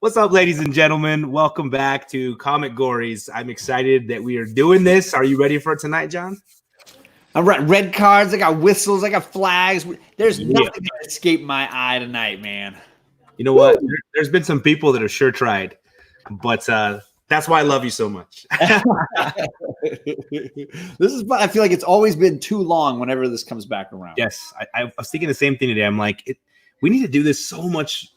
What's up, ladies and gentlemen? Welcome back to Comicgories. I'm excited that we are doing this. Are you ready for it tonight, John? I'm right. Red cards. I got whistles. I got flags. There's nothing that escaped my eye tonight, man. You know what? There's been some people that have sure tried, but that's why I love you so much. This is. I feel like it's always been too long. Whenever this comes back around. Yes, I was thinking the same thing today. I'm like, we need to do this so much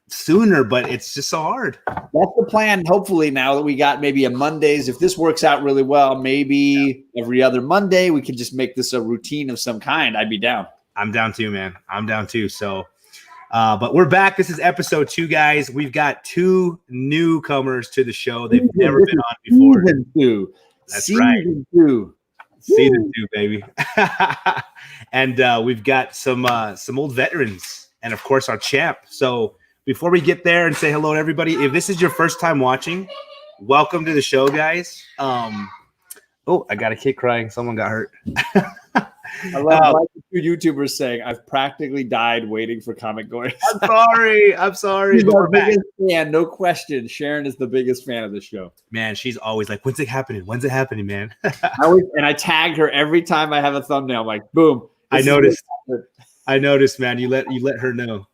sooner, but it's just so hard. That's the plan. Hopefully, now that we got maybe a Mondays, if this works out really well, maybe every other Monday we could just make this a routine of some kind. I'd be down. I'm down too, man. I'm down too. So, but we're back. This is episode 2, guys. We've got 2 newcomers to the show. They've never been on before. Season 2. That's right. Season 2, baby. And we've got some old veterans, and of course our champ. So before we get there and say hello to everybody, if this is your first time watching, welcome to the show, guys. Oh, I got a kid crying. Someone got hurt. I love the 2 YouTubers saying, "I've practically died waiting for Comicgories." I'm sorry. She's our biggest fan, no question. Sharon is the biggest fan of the show. Man, she's always like, "When's it happening? When's it happening, man?" I tag her every time I have a thumbnail. I'm like, boom. I noticed, man. You let her know.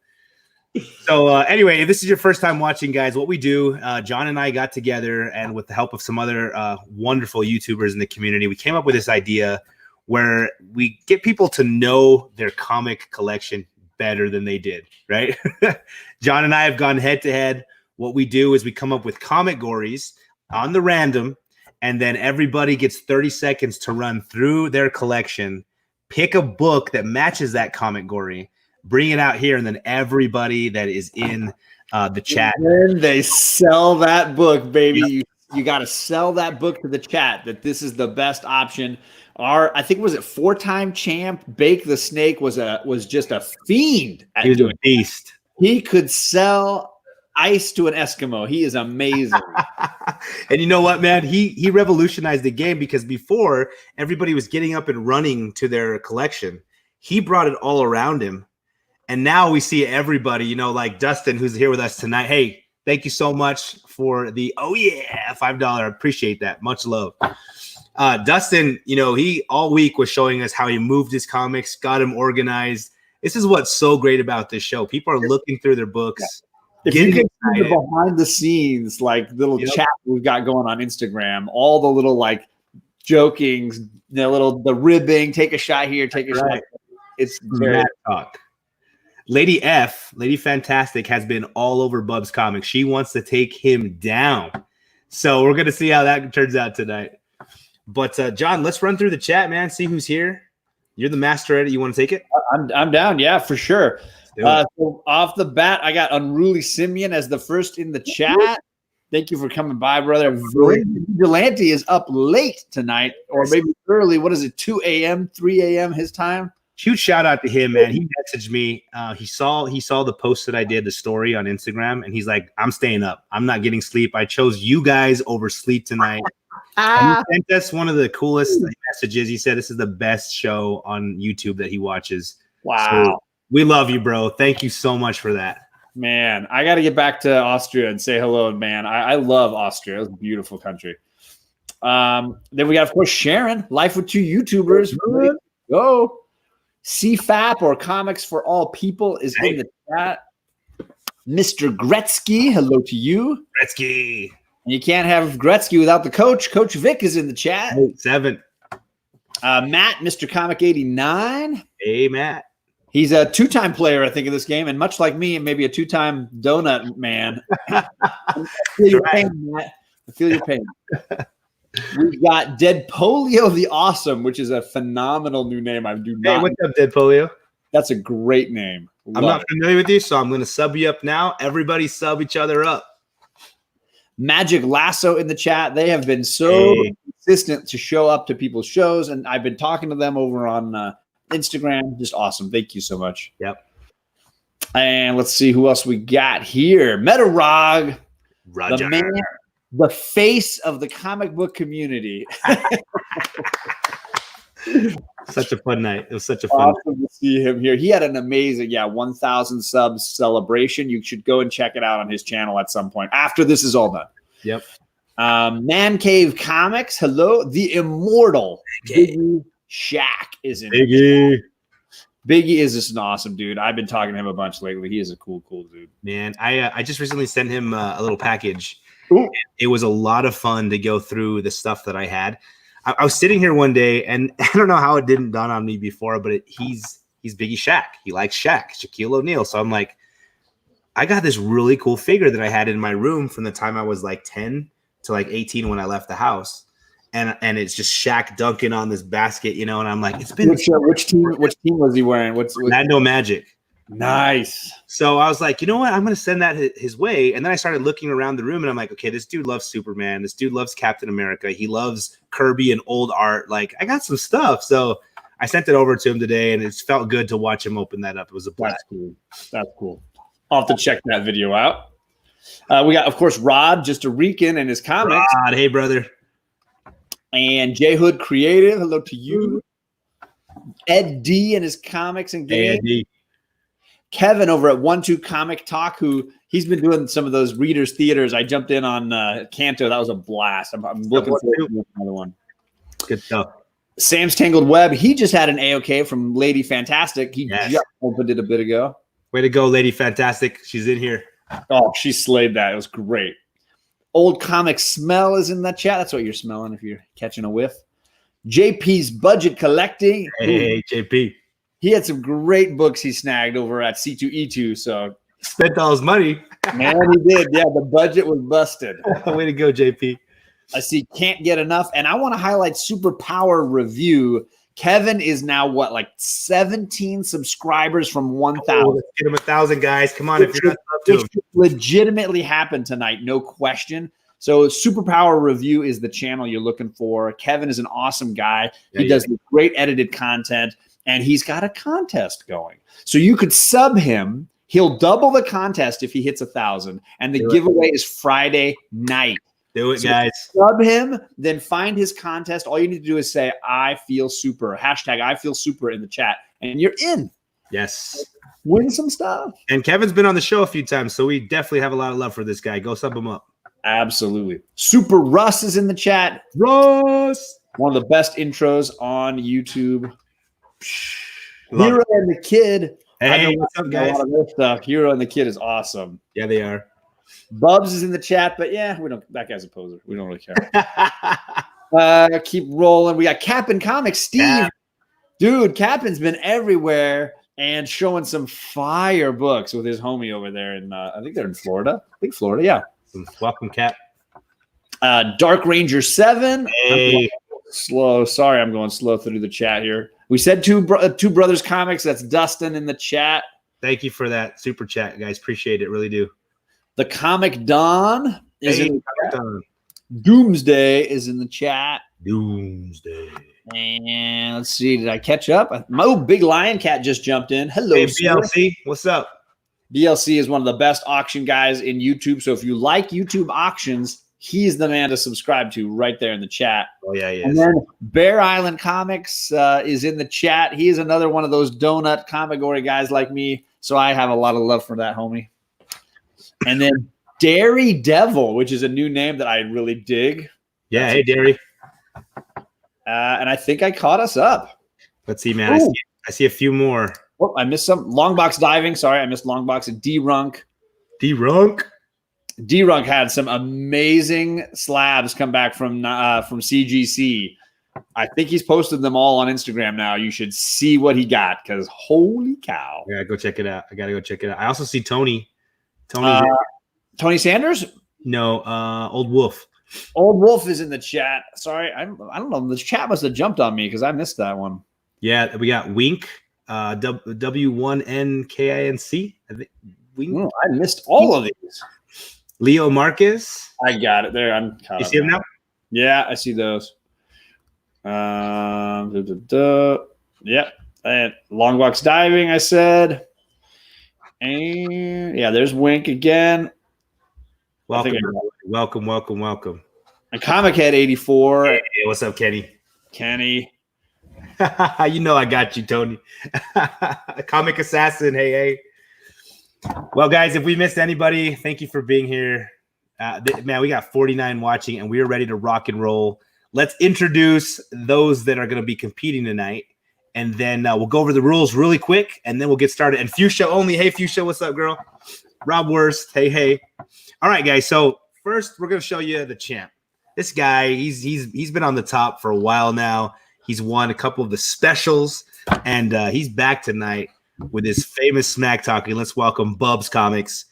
So anyway, if this is your first time watching, guys, what we do, John and I got together, and with the help of some other wonderful YouTubers in the community, we came up with this idea where we get people to know their comic collection better than they did, right? John and I have gone head to head. What we do is we come up with Comicgories on the random, and then everybody gets 30 seconds to run through their collection, pick a book that matches that Comicgory, bring it out here, and then everybody that is in the chat. And they sell that book, baby. Yep. You got to sell that book to the chat that this is the best option. I think was it 4-time champ Bake the Snake was just a fiend. He was a beast. He could sell ice to an Eskimo. He is amazing. And you know what, man? He revolutionized the game, because before everybody was getting up and running to their collection. He brought it all around him. And now we see everybody, like Dustin, who's here with us tonight. Hey, thank you so much for the $5. I appreciate that. Much love. Dustin, he all week was showing us how he moved his comics, got them organized. This is what's so great about this show. People are looking through their books. If you can see the behind the scenes, like little chat we've got going on Instagram, all the little jokings, the ribbing, take a shot here, take a shot. It's very talk. Lady Fantastic has been all over Bub's comics. She wants to take him down. So we're going to see how that turns out tonight. But John, let's run through the chat, man. See who's here. You're the master at it. You want to take it? I'm down. Yeah, for sure. So off the bat, I got Unruly Simeon as the first in the chat. Thank you for coming by, brother. Vigilante is up late tonight, or maybe early. What is it? 2 a.m., 3 a.m. his time? Huge shout out to him, man. He messaged me. He saw the post that I did, the story on Instagram, and he's like, "I'm staying up. I'm not getting sleep. I chose you guys over sleep tonight." He sent us one of the coolest messages. He said this is the best show on YouTube that he watches. Wow. So we love you, bro. Thank you so much for that. Man, I got to get back to Austria and say hello, man. I love Austria. It's a beautiful country. Then we got, of course, Sharon, Life with 2 YouTubers. Go. CFAP, or Comics for All People, is in the chat. Mr. Gretzky, hello to you. Gretzky. And you can't have Gretzky without the coach. Coach Vic is in the chat. 7. Matt, Mr. Comic 89. Hey, Matt. He's a 2-time player, I think, in this game, and much like me, maybe a 2-time donut man. I feel your pain, Matt. I feel your pain. We've got Dead Polio the Awesome, which is a phenomenal new name. I do not. Hey, what's up, Dead Polio? That's a great name. I'm not familiar with you, so I'm going to sub you up now. Everybody sub each other up. Magic Lasso in the chat. They have been so consistent to show up to people's shows, and I've been talking to them over on Instagram. Just awesome. Thank you so much. Yep. And let's see who else we got here. Metarog, Roger. the man, the face of the comic book community. Such a fun night. It was such a fun Awesome to see him here. He had an amazing, 1,000 subs celebration. You should go and check it out on his channel at some point after this is all done. Yep. Man Cave Comics. Hello. The immortal Biggie Shack is in Biggie. Biggie is just an awesome dude. I've been talking to him a bunch lately. He is a cool dude. Man, I just recently sent him a little package. Ooh. It was a lot of fun to go through the stuff that I had. I was sitting here one day, and I don't know how it didn't dawn on me before, but he's Biggie Shaq. He likes Shaq, Shaquille O'Neal. So I'm like, I got this really cool figure that I had in my room from the time I was like 10 to like 18 when I left the house. And it's just Shaq dunking on this basket, and I'm like, it's been which team was he wearing? What's Orlando Magic. Nice. So I was like, you know what? I'm going to send that his way. And then I started looking around the room and I'm like, okay, this dude loves Superman. This dude loves Captain America. He loves Kirby and old art. Like, I got some stuff. So I sent it over to him today and it felt good to watch him open that up. It was a blast. That's cool. I'll have to check that video out. We got, of course, Rod, just a Rican and his comics. Rod, hey, brother. And J Hood Creative. Hello to you. Ed D and his comics and games. Hey, Kevin over at 1-2 Comic Talk, who he's been doing some of those readers theaters. I jumped in on Canto. That was a blast. I'm looking forward to another one. Good stuff. Sam's Tangled Web. He just had an A-OK from Lady Fantastic. He just opened it a bit ago. Way to go, Lady Fantastic. She's in here. Oh, she slayed that. It was great. Old Comic Smell is in that chat. That's what you're smelling if you're catching a whiff. JP's Budget Collecting. Hey, JP. He had some great books he snagged over at C2E2. So spent all his money. Man, he did. Yeah, the budget was busted. Way to go, JP. I see Can't Get Enough. And I want to highlight Superpower Review. Kevin is now, like 17 subscribers from 1,000. Oh, let's get him 1,000, guys. Come on, if you're not up to him. It legitimately happened tonight, no question. So Superpower Review is the channel you're looking for. Kevin is an awesome guy. He does great edited content. And he's got a contest going. So you could sub him. He'll double the contest if he hits 1,000. And the giveaway is Friday night. Do it, guys. Sub him, then find his contest. All you need to do is say, I feel super. Hashtag I feel super in the chat. And you're in. Yes. Win some stuff. And Kevin's been on the show a few times, so we definitely have a lot of love for this guy. Go sub him up. Absolutely. Super Russ is in the chat. Russ. One of the best intros on YouTube. Hero and the Kid. Hey, what's up, guys? A lot of their stuff. Hero and the Kid is awesome. Yeah, they are. Bubs is in the chat, but yeah, we don't. That guy's a poser. We don't really care. Keep rolling. We got Cap'n Comics, Steve. Yeah. Dude, Cap'n's been everywhere and showing some fire books with his homie over there in. I think they're in Florida. I think Florida. Yeah. Welcome, Cap. Dark Ranger 7. Hey. Slow. Sorry, I'm going slow through the chat here. We said two brothers comics. That's Dustin in the chat. Thank you for that super chat, guys. Appreciate it. Really do. The Comic Don is in the chat. Don. Doomsday is in the chat. Doomsday. And let's see. Did I catch up? My Big Lion Cat just jumped in. Hello, hey, BLC. Sir. What's up? BLC is one of the best auction guys in YouTube. So if you like YouTube auctions, he's the man to subscribe to right there in the chat. Oh, yeah, yeah. And then Bear Island Comics is in the chat. He is another one of those donut Comicgory guys like me. So I have a lot of love for that homie. And then Dairy Devil, which is a new name that I really dig. Yeah, hey, Dairy. And I think I caught us up. Let's see, man. I see a few more. Oh, I missed some. Longbox Diving. Sorry, I missed Longbox and D-Runk. D-Runk? D-Runk had some amazing slabs come back from CGC. I think he's posted them all on Instagram now. You should see what he got because holy cow. Yeah, go check it out. I got to go check it out. I also see Tony. Tony Sanders? No, Old Wolf. Old Wolf is in the chat. Sorry, I don't know. The chat must have jumped on me because I missed that one. Yeah, we got Wink, W1NKINC. I think Wink. I missed all of these. Leo Marquez. I got it there. I'm caught You up see him now? Yeah, I see those. Yep. And Longbox Diving, I said. And yeah, there's Wink again. Welcome. And Comic Head 84. Hey, what's up, Kenny? Kenny. You know I got you, Tony. Comic assassin. Hey. Well, guys, if we missed anybody, thank you for being here. Man, we got 49 watching, and we are ready to rock and roll. Let's introduce those that are going to be competing tonight, and then we'll go over the rules really quick, and then we'll get started. And Fuchsia only. Hey, Fuchsia, what's up, girl? Rob Worst. Hey. All right, guys. So first, we're going to show you the champ. This guy, he's been on the top for a while now. He's won a couple of the specials, and he's back tonight with his famous smack talking. Let's welcome Bub's Comics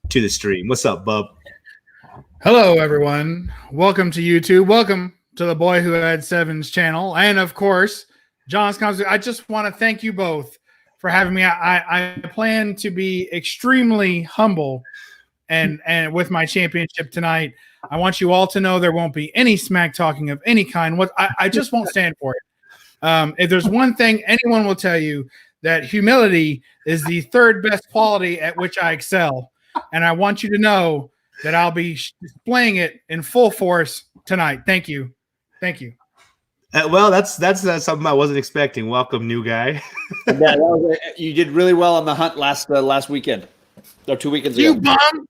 to the stream. What's up, Bub? Hello, everyone. Welcome to YouTube. Welcome to the Boy Who Had Seven's channel. And, of course, John's Comics. I just want to thank you both for having me. I plan to be extremely humble and with my championship tonight. I want you all to know there won't be any smack talking of any kind. I just won't stand for it. If there's one thing anyone will tell you, that humility is the third best quality at which I excel. And I want you to know that I'll be displaying it in full force tonight. Thank you. Well, that's something I wasn't expecting. Welcome, new guy. Yeah, you did really well on the hunt last weekend. Or 2 weekends ago. You bum!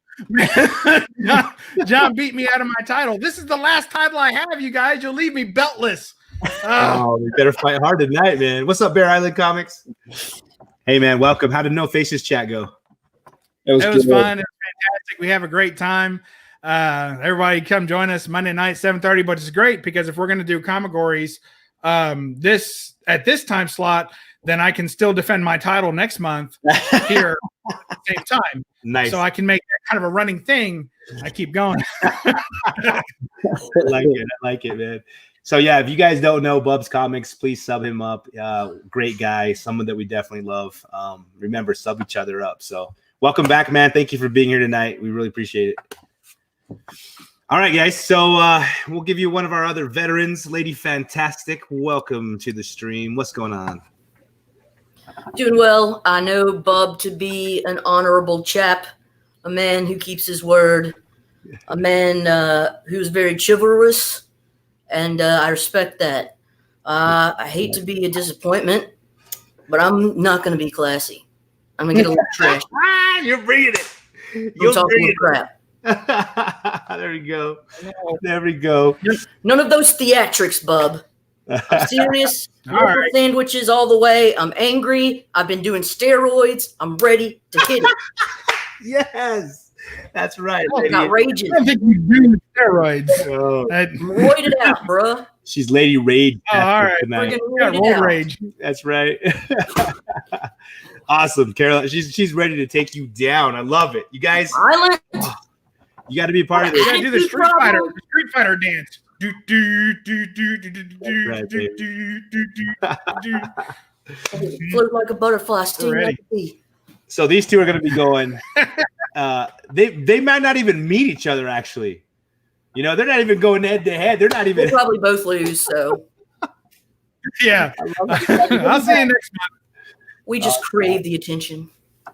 John beat me out of my title. This is the last title I have, you guys. You'll leave me beltless. We better fight hard tonight, man. What's up, Bear Island Comics? Hey, man, welcome. How did No Faces chat go? It was fun. It was fantastic. We have a great time. Everybody come join us Monday night, 7:30. But it's great because if we're going to do Comicgories at this time slot, then I can still defend my title next month here at the same time. Nice. So I can make that kind of a running thing. I keep going. I like it, man. So, yeah, if you guys don't know Bub's Comics, please sub him up. Great guy, someone that we definitely love. Remember, sub each other up. So, welcome back, man. Thank you for being here tonight. We really appreciate it. All right, guys. So, we'll give you one of our other veterans, Lady Fantastic. Welcome to the stream. What's going on? Doing well. I know Bub to be an honorable chap, a man who keeps his word, a man who's very chivalrous. And I respect that. I hate to be a disappointment, but I'm not going to be classy. I'm going to get a little trash. You're bringing it. I'm talking crap. There we go. There we go. None of those theatrics, Bub. I'm serious. All right. Sandwiches all the way. I'm angry. I've been doing steroids. I'm ready to hit it. Yes. That's right. Oh, outrageous. I don't think we do steroids. Oh. Roid it out, bruh. She's Lady Rage. Oh, all right. Tonight. Yeah, road rage. That's right. Awesome, Carol. She's ready to take you down. I love it. You guys, Violent. you got to be a part of this. You gotta do the Street Fighter dance. Float like a butterfly, sting Ready. like a bee. So these two are going to be going. They might not even meet each other. Actually, you know, they're not even going head to head. They're not even. We'll probably both lose. So Yeah. I'll see you next month. we just crave the attention.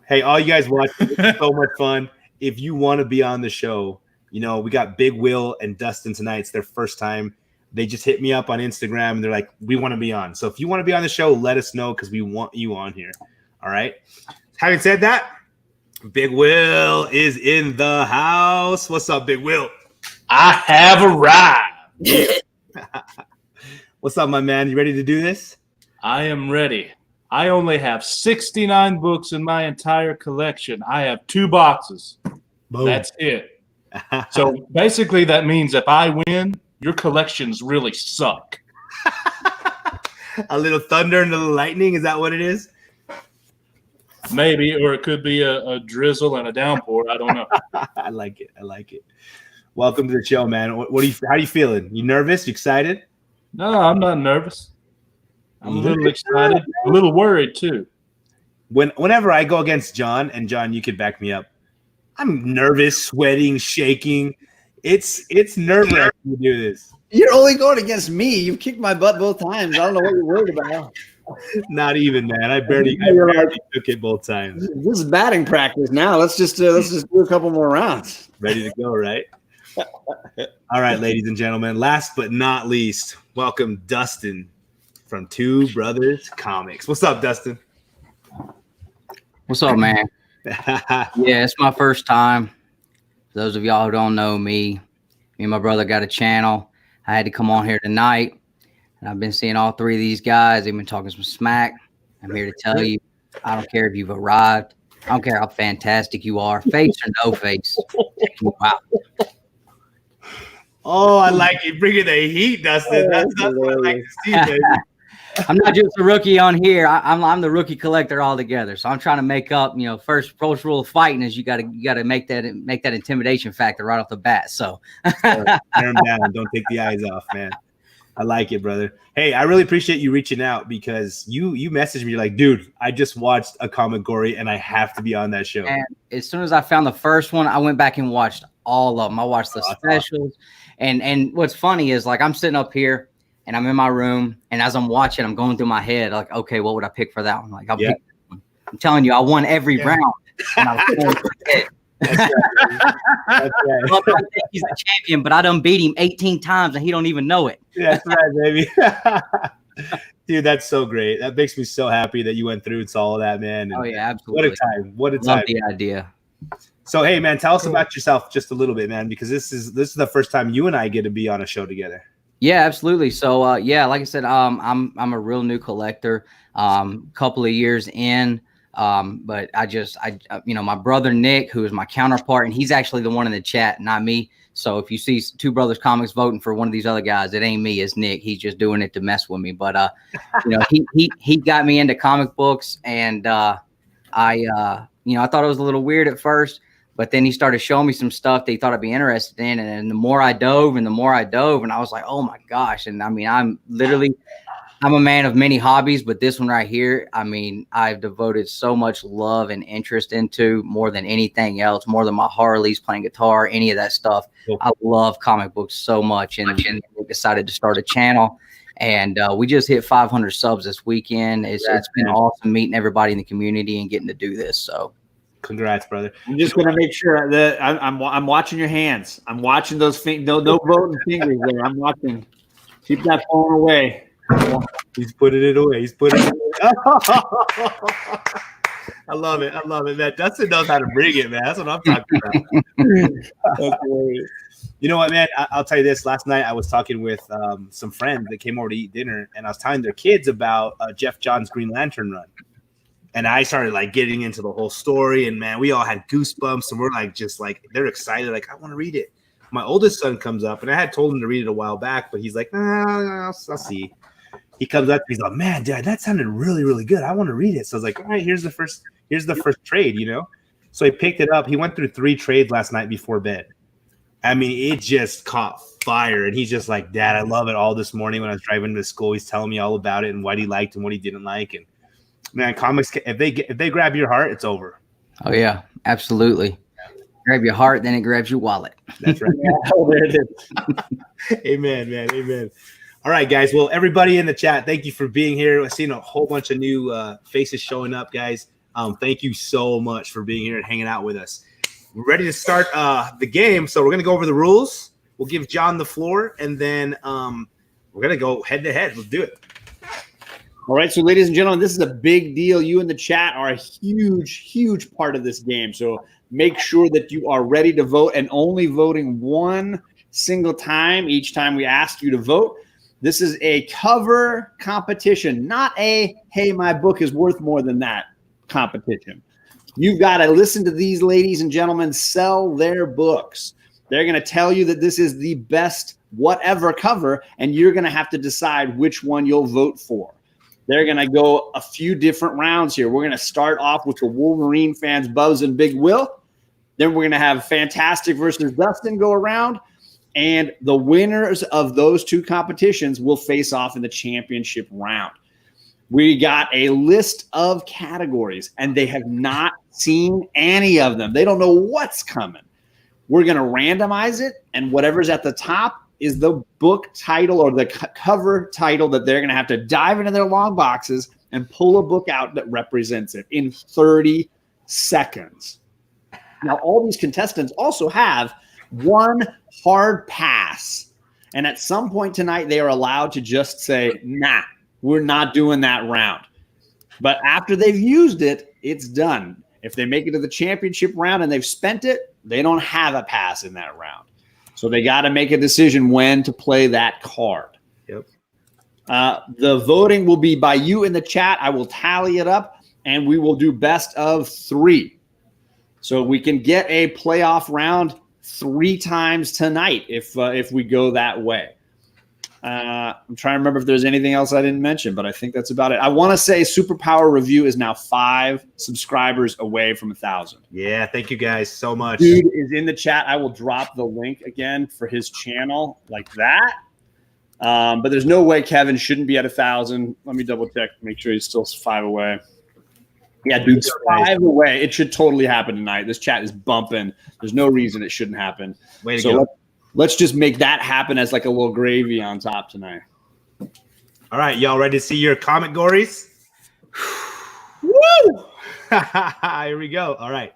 Hey, all you guys watch, it's so much fun. If you want to be on the show, you know, we got Big Will and Dustin tonight. It's their first time. They just hit me up on Instagram and they're like, we want to be on. So if you want to be on the show, let us know because we want you on here. All right. Having said that, Big Will is in the house. What's up, Big Will? I have arrived. What's up, my man? You ready to do this? I am ready. I only have 69 books in my entire collection. I have 2 boxes. Boom. That's it. So basically that means if I win, your collections really suck. A little thunder and a little lightning. Is that what it is? Maybe, or it could be a drizzle and a downpour. I don't know. I like it. I like it. Welcome to the show, man. How are you feeling? You nervous? You excited? No, I'm not nervous. I'm a little excited, a little worried too. Whenever I go against John, and John, you could back me up, I'm nervous, sweating, shaking. It's nerve-wracking to do this. You're only going against me. You've kicked my butt both times. I don't know what you're worried about. Not even, man. I barely took it both times. This is batting practice now. Let's just do a couple more rounds. Ready to go, right? All right, ladies and gentlemen. Last but not least, welcome Dustin. from Two Brothers Comics. What's up, Dustin? What's up, man? Yeah, it's my first time. For those of y'all who don't know me, me and my brother got a channel. I had to come on here tonight, and I've been seeing all three of these guys. They've been talking some smack. I'm here to tell you, I don't care if you've arrived. I don't care how fantastic you are, face or no face. Wow. Oh, I like it. Bringing the heat, Dustin. That's what I like to see, baby. I'm not just a rookie on here. I'm the rookie collector altogether. So I'm trying to make up. First rule of fighting is you got to make that intimidation factor right off the bat. So tear them down. Don't take the eyes off, man. I like it, brother. Hey, I really appreciate you reaching out because you messaged me. You're like, dude, I just watched a Comicgory and I have to be on that show. And as soon as I found the first one, I went back and watched all of them. I watched the specials. Awesome. And what's funny is like I'm sitting up here and I'm in my room, and as I'm watching, I'm going through my head like, okay, what would I pick for that one? Like, I'll pick that one. I'm telling you, I won every round. And I was going through my head. That's right. That's right. Well, I think he's a champion, but I done beat him 18 times and he don't even know it. Yeah, that's right, baby. Dude, that's so great. That makes me so happy that you went through and saw all that, man. And oh yeah, absolutely. What a time. What a time. Love the idea. So hey, man, tell us about yourself just a little bit, man, because this is the first time you and I get to be on a show together. Yeah, absolutely. So like I said, I'm a real new collector. Couple of years in. But I my brother Nick, who is my counterpart, and he's actually the one in the chat, not me. So if you see Two Brothers Comics voting for one of these other guys, it ain't me, it's Nick. He's just doing it to mess with me. But he got me into comic books, and I thought it was a little weird at first, but then he started showing me some stuff that he thought I'd be interested in, and the more I dove, and I was like, oh my gosh. And I mean, I'm a man of many hobbies, but this one right here, I mean, I've devoted so much love and interest into more than anything else, more than my Harleys, playing guitar, any of that stuff. Cool. I love comic books so much, and we decided to start a channel, and we just hit 500 subs this weekend. It's been awesome meeting everybody in the community and getting to do this. So, congrats, brother. I'm just gonna make sure that I'm watching your hands. I'm watching those no voting fingers there. I'm watching. Keep that phone away. He's putting it away. He's putting it away. I love it. I love it, man. Dustin knows how to bring it, man. That's what I'm talking about. You know what, man? I'll tell you this. Last night I was talking with some friends that came over to eat dinner, and I was telling their kids about Jeff Johns' Green Lantern run. And I started like getting into the whole story, and man, we all had goosebumps, and we're like, they're excited. Like, I want to read it. My oldest son comes up, and I had told him to read it a while back, but he's like, I'll see. He comes up, he's like, man, Dad, that sounded really, really good. I want to read it. So I was like, all right, here's the first trade, So he picked it up. He went through 3 trades last night before bed. I mean, it just caught fire. And he's just like, Dad, I love it all this morning when I was driving to school. He's telling me all about it and what he liked and what he didn't like. And man, comics, if they grab your heart, it's over. Oh yeah, absolutely. Grab your heart, then it grabs your wallet. That's right. Oh, there it is. Amen, man. Amen. All right, guys. Well, everybody in the chat, thank you for being here. I've seen a whole bunch of new faces showing up, guys. Thank you so much for being here and hanging out with us. We're ready to start the game. So we're going to go over the rules. We'll give John the floor, and then we're going to go head to head. Let's do it. All right. So, ladies and gentlemen, this is a big deal. You in the chat are a huge, huge part of this game. So make sure that you are ready to vote, and only voting one single time each time we ask you to vote. This is a cover competition, not a, hey, my book is worth more than that competition. You've got to listen to these ladies and gentlemen sell their books. They're going to tell you that this is the best whatever cover, and you're going to have to decide which one you'll vote for. They're going to go a few different rounds here. We're going to start off with the Wolverine fans, Buzz and Big Will. Then we're going to have Fantastic versus Dustin go around. And the winners of those 2 competitions will face off in the championship round. We got a list of categories, and they have not seen any of them. They don't know what's coming. We're going to randomize it, and whatever's at the top is the book title or the cover title that they're going to have to dive into their long boxes and pull a book out that represents it in 30 seconds. Now, all these contestants also have one hard pass. And at some point tonight, they are allowed to just say, nah, we're not doing that round. But after they've used it, it's done. If they make it to the championship round and they've spent it, they don't have a pass in that round. So they got to make a decision when to play that card. Yep. The voting will be by you in the chat. I will tally it up, and we will do best of 3. So we can get a playoff round 3 times tonight if we go that way. I'm trying to remember if there's anything else I didn't mention, but I think that's about it. I want to say Superpower Review is now 5 subscribers away from 1,000. Yeah, thank you guys so much. Dude is in the chat. I will drop the link again for his channel like that. But there's no way Kevin shouldn't be at 1,000. Let me double check, make sure he's still 5 away. Yeah, dude, 5 away. It should totally happen tonight. This chat is bumping. There's no reason it shouldn't happen. Way to go. Let's just make that happen as like a little gravy on top tonight. All right, y'all ready to see your Comicgories? Woo! Here we go. All right,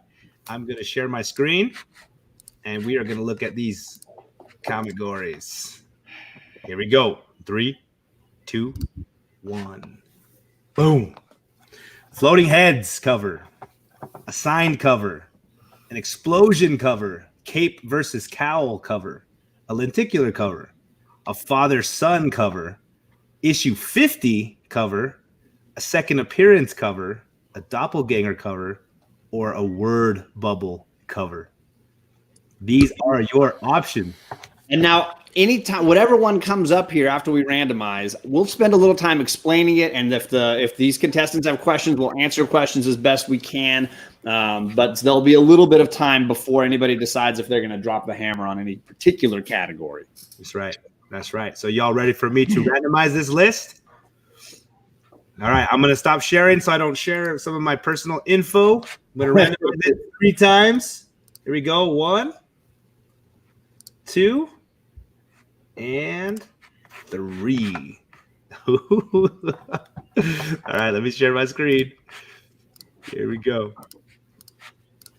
I'm going to share my screen, and we are going to look at these Comicgories. Here we go. 3, 2, 1. Boom. Floating Heads cover, a signed cover, an explosion cover, cape versus cowl cover, a lenticular cover, a father-son cover, issue 50 cover, a second appearance cover, a doppelganger cover, or a word bubble cover. These are your options. And now, anytime, whatever one comes up here after we randomize, we'll spend a little time explaining it. And if these contestants have questions, we'll answer questions as best we can. But there'll be a little bit of time before anybody decides if they're going to drop the hammer on any particular category. That's right. That's right. So y'all ready for me to randomize this list? All right. I'm going to stop sharing so I don't share some of my personal info. I'm going to randomize it 3 times. Here we go. 1, 2, and 3. All right, let me share my screen. Here we go.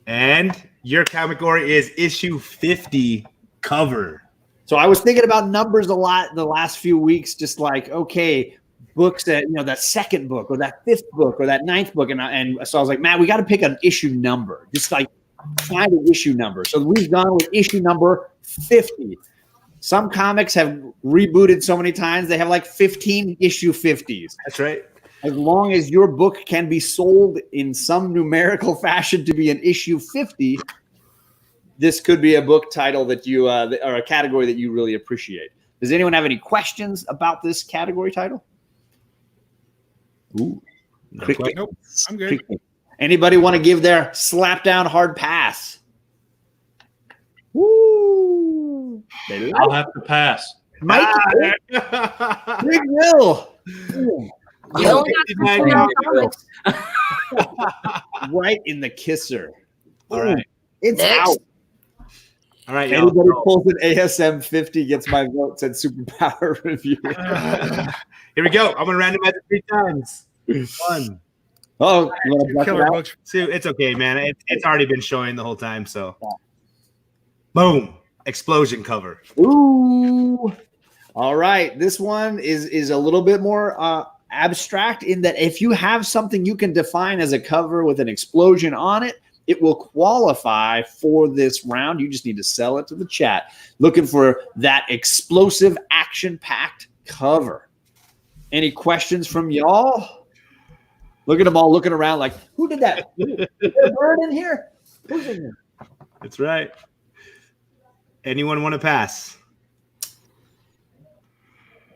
And your Comicgory is issue 50 cover. So I was thinking about numbers a lot the last few weeks, just like, okay, books that, that second book or that 5th book or that 9th book. And so I was like, man, we got to pick an issue number, just like find an issue number. So we've gone with issue number 50. Some comics have rebooted so many times, they have like 15 issue 50s. That's right. As long as your book can be sold in some numerical fashion to be an issue 50, this could be a book title that you, or a category that you really appreciate. Does anyone have any questions about this category title? Ooh. Nope, I'm good. Anybody want to give their slap down hard pass? Woo! I'll have to pass. Mike, Big Will. You only got comics. Right in the kisser. All right. It's Next. out. All right. Anybody pulls an ASM 50 gets my vote, said Superpower Review. Here we go. I'm going to randomize it 3 times. 1. Oh, you want to block it Killer out? books. 2. It's okay, man. It's already been showing the whole time. So, boom. Explosion cover. Ooh. All right. This one is a little bit more abstract in that if you have something you can define as a cover with an explosion on it, it will qualify for this round. You just need to sell it to the chat. Looking for that explosive, action-packed cover. Any questions from y'all? Look at them all looking around like, who did that? Is there a bird in here? Who's in here? That's right. Anyone want to pass?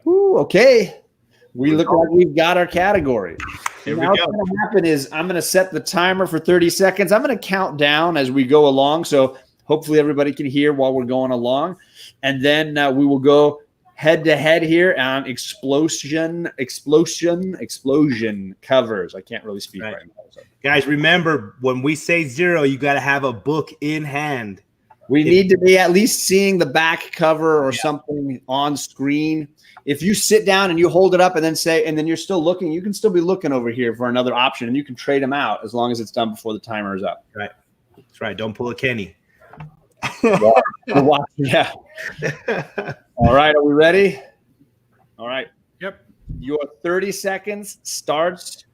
Ooh, okay. We look like we've got our category. Here Now we go. what's going to happen is I'm going to set the timer for 30 seconds. I'm going to count down as we go along. So hopefully everybody can hear while we're going along. And then we will go head to head here on explosion covers. I can't really speak right now. So. Guys, remember, when we say 0, you got to have a book in hand. We need to be at least seeing the back cover or something on screen. If you sit down and you hold it up and then you're still looking, you can still be looking over here for another option, and you can trade them out as long as it's done before the timer is up. Right. That's right. Don't pull a Kenny. Yeah. All right. Are we ready? All right. Yep. Your 30 seconds starts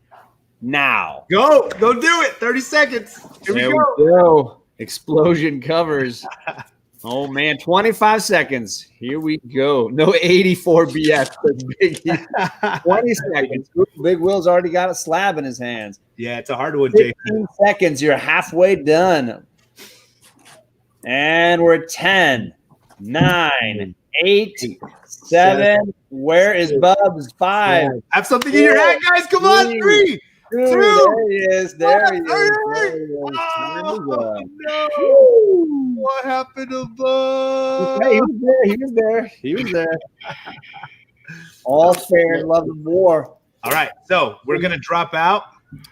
now. Go do it. 30 seconds. Here There we we go. go. Explosion covers. Oh man, 25 seconds. Here we go. No 84 BS. 20 seconds. Big Will's already got a slab in his hands. Yeah, it's a hard one, 15 Jason. seconds. You're halfway done. And we're at 10, 9, 8, 7. Where is Bubs? 5. Have something in your hand, guys. Come on. 3, 2. There he is. There he is. There There he is. Oh, no. What happened to Bub? He was there. He was there. He was there. All fair and love and war. All right, so we're gonna drop out.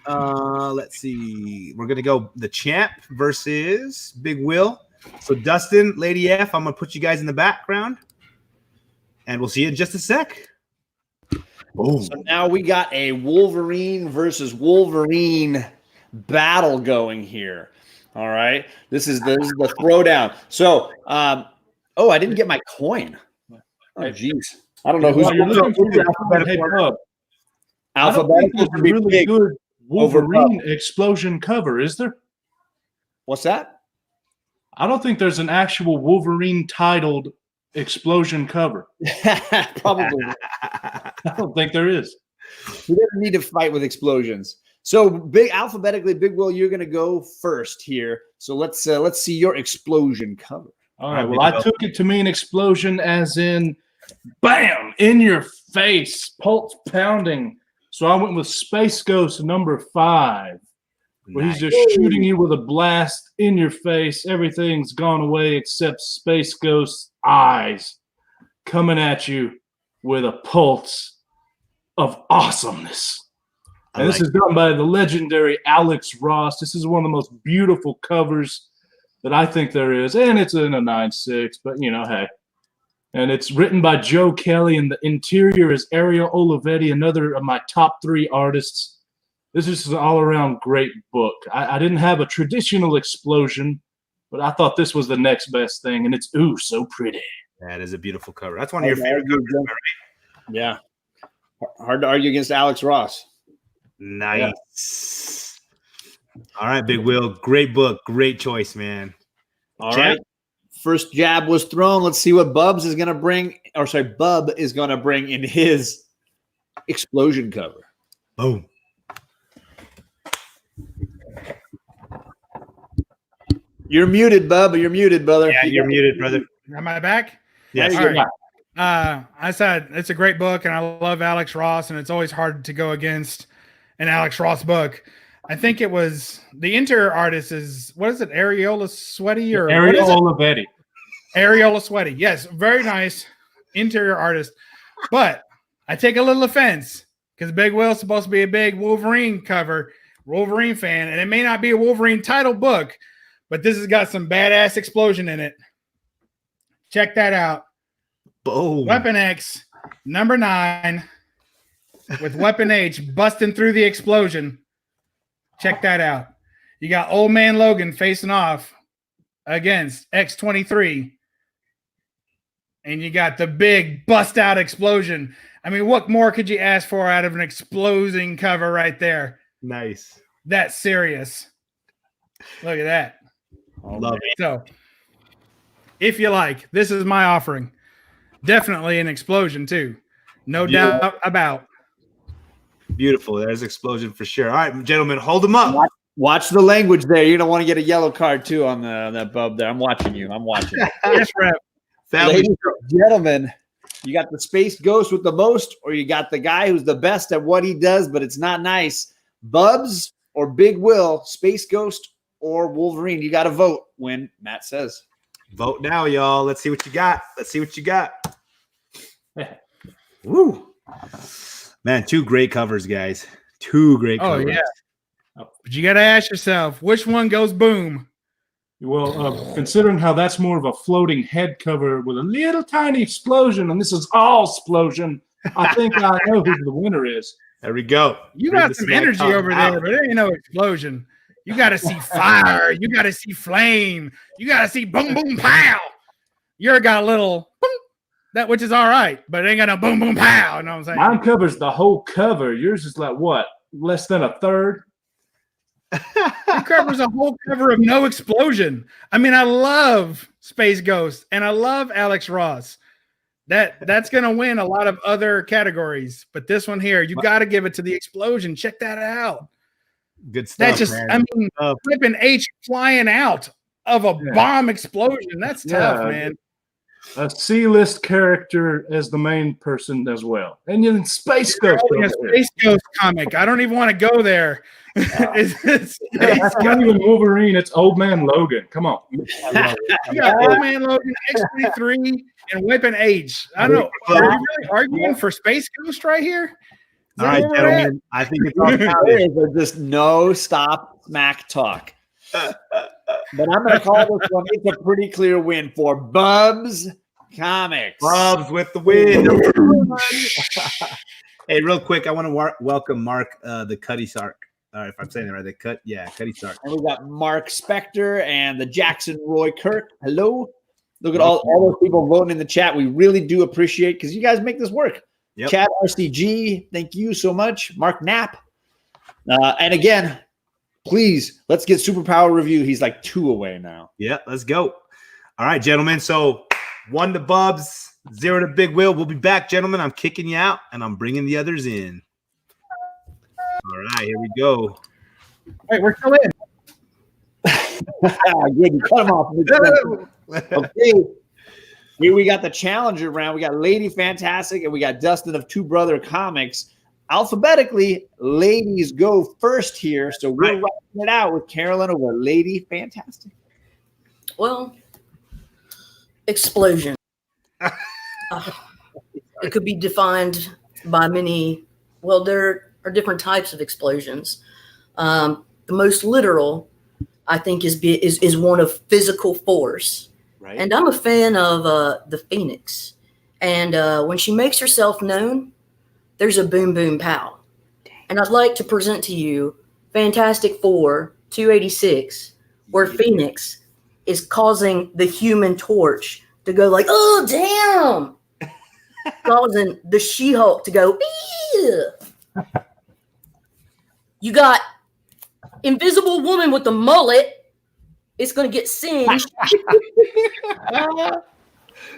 Let's see. We're gonna go the champ versus Big Will. So Dustin, Lady F, I'm gonna put you guys in the background, and we'll see you in just a sec. Boom. So now we got a Wolverine versus Wolverine battle going here. All right, this is the throwdown. So, I didn't get my coin. Oh, jeez. I don't know who's You're looking for the hey, Bub, I don't think alphabetical. there's a really good Wolverine explosion cover, is there? What's that? I don't think there's an actual Wolverine titled explosion cover. Probably. I don't think there is. We don't need to fight with explosions. So alphabetically, Big Will, you're going to go first here. So let's see your explosion cover. All right. Well, I took it to mean explosion as in bam in your face, pulse pounding. So I went with Space Ghost number 5, where he's just shooting you with a blast in your face. Everything's gone away except Space Ghost's eyes coming at you with a pulse of awesomeness. And this is done by the legendary Alex Ross. This is one of the most beautiful covers that I think there is. And it's in a 9.6, but, hey. And it's written by Joe Kelly, and the interior is Ariel Olivetti, another of my top 3 artists. This is an all-around great book. I didn't have a traditional explosion, but I thought this was the next best thing, and it's, so pretty. That is a beautiful cover. That's one of your favorite covers, right? Yeah. Hard to argue against Alex Ross. Nice. Yeah. All right, Big Will. Great book. Great choice, man. All right. First jab was thrown. Let's see what Bub is going to bring in his explosion cover. Boom. You're muted, Bub. You're muted, brother. Yeah, you're muted, brother. Am I back? Yes. All right. I said it's a great book, and I love Alex Ross, and it's always hard to go against an Alex Ross book. I think it was the interior artist is, what is it, Areola Sweaty or Ariel Olivetti? Areola Sweaty. Yes, very nice interior artist. But I take a little offense because Big Will's supposed to be a big Wolverine fan, and it may not be a Wolverine title book, but this has got some badass explosion in it. Check that out. Boom. Weapon X, number 9, with Weapon H busting through the explosion. Check that out. You got Old Man Logan facing off against X-23. And you got the big bust-out explosion. I mean, what more could you ask for out of an exploding cover right there? Nice. That's serious. Look at that. Love it. So, if you like, this is my offering. Definitely an explosion, too. No doubt about. Beautiful. There's explosion for sure. All right, gentlemen, hold them up. Watch the language there. You're going to want to get a yellow card, too, on that Bub there. I'm watching you. Yes, Rev. Ladies and gentlemen, you got the Space Ghost with the most, or you got the guy who's the best at what he does, but it's not nice. Bubs or Big Will, Space Ghost or Wolverine. You got to vote when Matt says. Vote now, y'all. Let's see what you got. Woo. Man, 2 great covers, guys. 2 great covers. Oh, yeah. But you got to ask yourself, which one goes boom? Well, considering how that's more of a floating head cover with a little tiny explosion, and this is all explosion, I think I know who the winner is. There we go. You got some energy over there, but it ain't no explosion. You got to see fire. You got to see flame. You got to see boom, boom, pow. You're got a little boom, that which is all right, but it ain't got no boom, boom, pow. You know what I'm saying? Mine covers the whole cover. Yours is like what? Less than a third? It covers a whole cover of no explosion. I mean, I love Space Ghost and I love Alex Ross. That's going to win a lot of other categories, but this one here, you got to give it to the explosion. Check that out. Good stuff. That's just, man. I mean, flipping H flying out of a bomb explosion. That's tough, man. A C-list character as the main person as well. And then Space Ghost. A Space Ghost comic. I don't even want to go there. That's not even Wolverine. It's Old Man Logan. Come on. You got Old Man Logan, X-23, and Whipping H. I don't know. Are you really arguing for Space Ghost right here? All right, gentlemen. I think it's all counted. There's just no stop smack talk. But I'm going to call this one. It's a pretty clear win for Bubs Comics. Bubs with the win. Hey, real quick, I want to welcome Mark, the Cuddy Sark. If I'm saying that right, Cuddy Sark. And we got Mark Spector and the Jackson Roy Kirk. Hello. Look at all those people voting in the chat. We really do appreciate because you guys make this work. Yep. Chad RCG, thank you so much. Mark Knapp. And again, please, let's get Superpower review. He's like 2 away now. Yeah, let's go. All right, gentlemen. So 1 to Bubs, 0 to Big Will. We'll be back, gentlemen. I'm kicking you out, and I'm bringing the others in. All right, here we go. Wait, we're still in. Good, you cut him off. Okay. Here we got the challenger round. We got Lady Fantastic, and we got Dustin of Two Brother Comics. Alphabetically, ladies go first here. So we're writing it out with Carolyn over Lady Fantastic. Well, explosion. It could be defined by many. Well, there are different types of explosions. The most literal, I think, is one of physical force. Right. And I'm a fan of the Phoenix. And when she makes herself known, there's a boom, boom, pow. And I'd like to present to you Fantastic Four 286, where Phoenix is causing the Human Torch to go like, oh, damn. Causing the She-Hulk to go, ew. You got Invisible Woman with the mullet. It's going to get singed.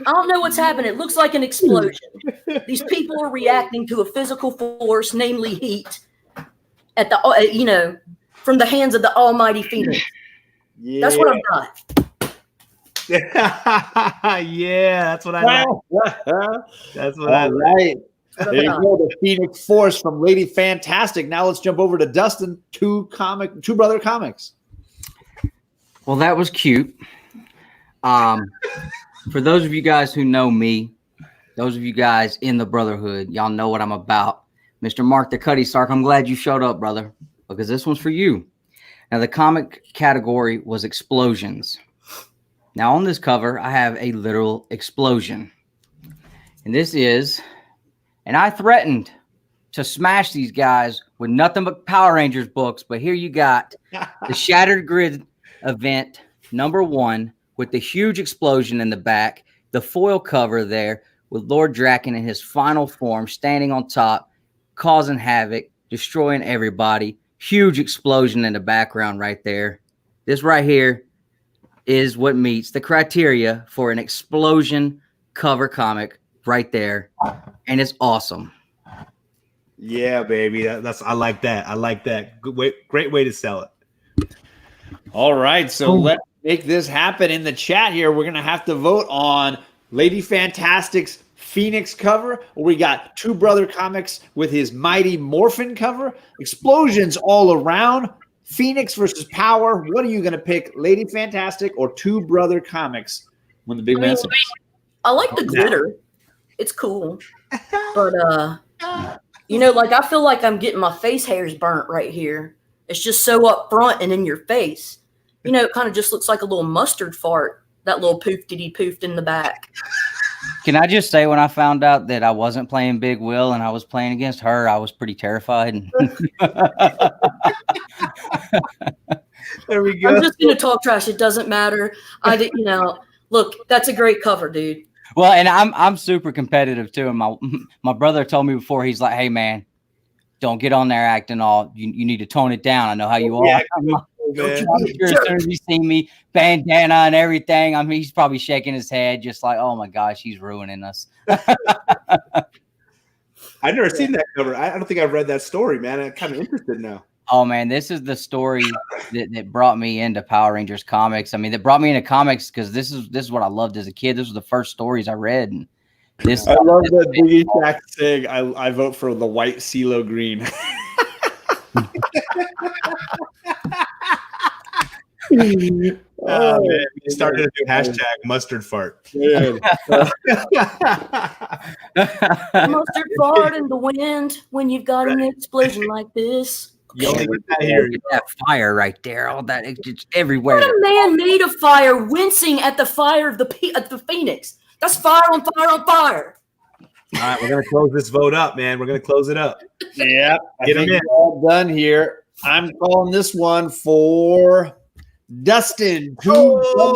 I don't know what's happening. It looks like an explosion. These people are reacting to a physical force, namely heat, at the from the hands of the almighty Phoenix. Yeah. That's what I've got. Yeah, that's what I like. That's what I like. There you go, the Phoenix Force from Lady Fantastic. Now let's jump over to Dustin, Two Brother Comics. Well, that was cute. For those of you guys who know me, those of you guys in the Brotherhood, y'all know what I'm about. Mr. Mark the Cuddy Sark, I'm glad you showed up, brother, because this one's for you. Now, the comic category was explosions. Now, on this cover, I have a literal explosion. And this is, and I threatened to smash these guys with nothing but Power Rangers books, but here you got the Shattered Grid event #1 with the huge explosion in the back, the foil cover there with Lord Draken in his final form standing on top, causing havoc, destroying everybody. Huge explosion in the background right there. This right here is what meets the criteria for an explosion cover comic right there, and it's awesome. Yeah, baby. I like that. I like that. Great way to sell it. All right, so let's make this happen in the chat here. We're going to have to vote on Lady Fantastic's Phoenix cover. We got Two Brother Comics with his Mighty Morphin cover. Explosions all around. Phoenix versus Power. What are you going to pick, Lady Fantastic or Two Brother Comics when the big man says? I like the glitter. It's cool. But, I feel like I'm getting my face hairs burnt right here. It's just so up front and in your face. It kind of just looks like a little mustard fart, that little poof-diddy-poofed in the back. Can I just say, when I found out that I wasn't playing Big Will and I was playing against her, I was pretty terrified. There we go. I'm just going to talk trash. It doesn't matter. Look, that's a great cover, dude. Well, and I'm super competitive too. And my brother told me before, he's like, "Hey man, don't get on there acting all. You need to tone it down. I know how you are." Yeah, I'm man. sure as soon as he see me bandana and everything, I mean, he's probably shaking his head, just like, "Oh my gosh, he's ruining us." I've never seen that cover. I don't think I've read that story, man. I'm kind of interested now. Oh man, this is the story that brought me into Power Rangers comics. I mean, that brought me into comics because this is what I loved as a kid. This was the first stories I read, and this. I love that Biggie Shack saying, "I vote for the white CeeLo Green." Oh, man. We started a new hashtag mustard fart. Mustard fart in the wind when you've got an explosion like this. You only get that here. That fire right there, all that, it's just everywhere. What a man made of fire, wincing at the fire of the Phoenix. That's fire on fire on fire. All right, we're gonna close this vote up, man. We're gonna close it up. Yeah, I Get 'em think in. we're all done here. I'm calling this one for Dustin. Dustin.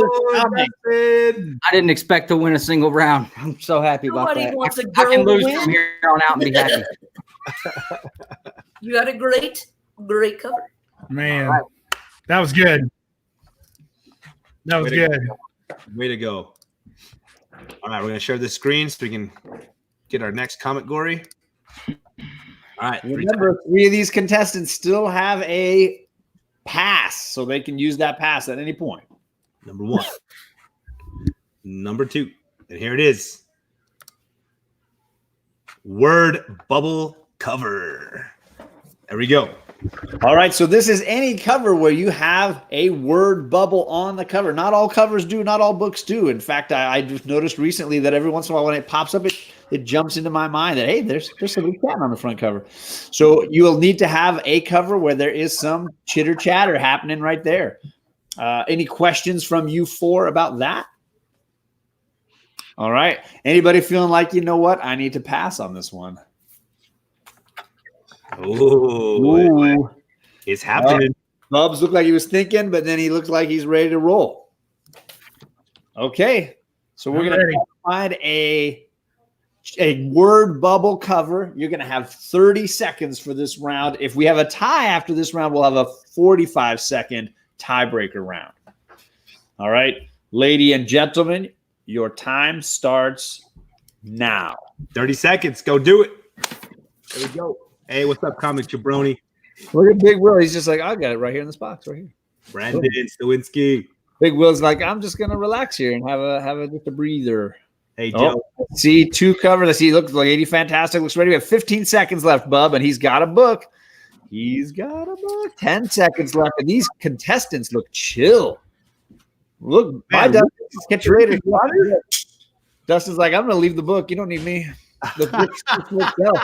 I didn't expect to win a single round. I'm so happy about Nobody that. wants a I girl can to lose win. from here on out and be happy. You had a great cover. Man, that was good. That was Way to good. Way to go. All right, we're gonna share this screen so we can get our next comic gory. All right, Remember, 3 of these contestants still have a pass, so they can use that pass at any point. number 1, number 2, and here it is. Word bubble cover. There we go. All right, so this is any cover where you have a word bubble on the cover. Not all covers do, not all books do. In fact, I just noticed recently that every once in a while when it pops up, it jumps into my mind that, hey, there's somebody chatting on the front cover. So you will need to have a cover where there is some chitter chatter happening right there. Any questions from you 4 about that? All right. Anybody feeling like, you know what? I need to pass on this one. Ooh. It's happening. Bubs looked like he was thinking, but then he looked like he's ready to roll. Okay. So we're going to find a word bubble cover. You're going to have 30 seconds for this round. If we have a tie after this round, we'll have a 45-second tiebreaker round. All right. Lady and gentlemen, your time starts now. 30 seconds. Go do it. There we go. Hey, what's up, comic jabroni? Look at Big Will. He's just like, I got it right here in this box, right here. Brandon Stawinski. Big Will's like, I'm just gonna relax here and have just a breather. Hey, Joe. See 2 covers. I see. Looks like 80 fantastic. Looks ready. We have 15 seconds left, Bub, and he's got a book. 10 seconds left, and these contestants look chill. Look, my Dustin gets ready. Dustin's like, I'm gonna leave the book. You don't need me. The book's for itself.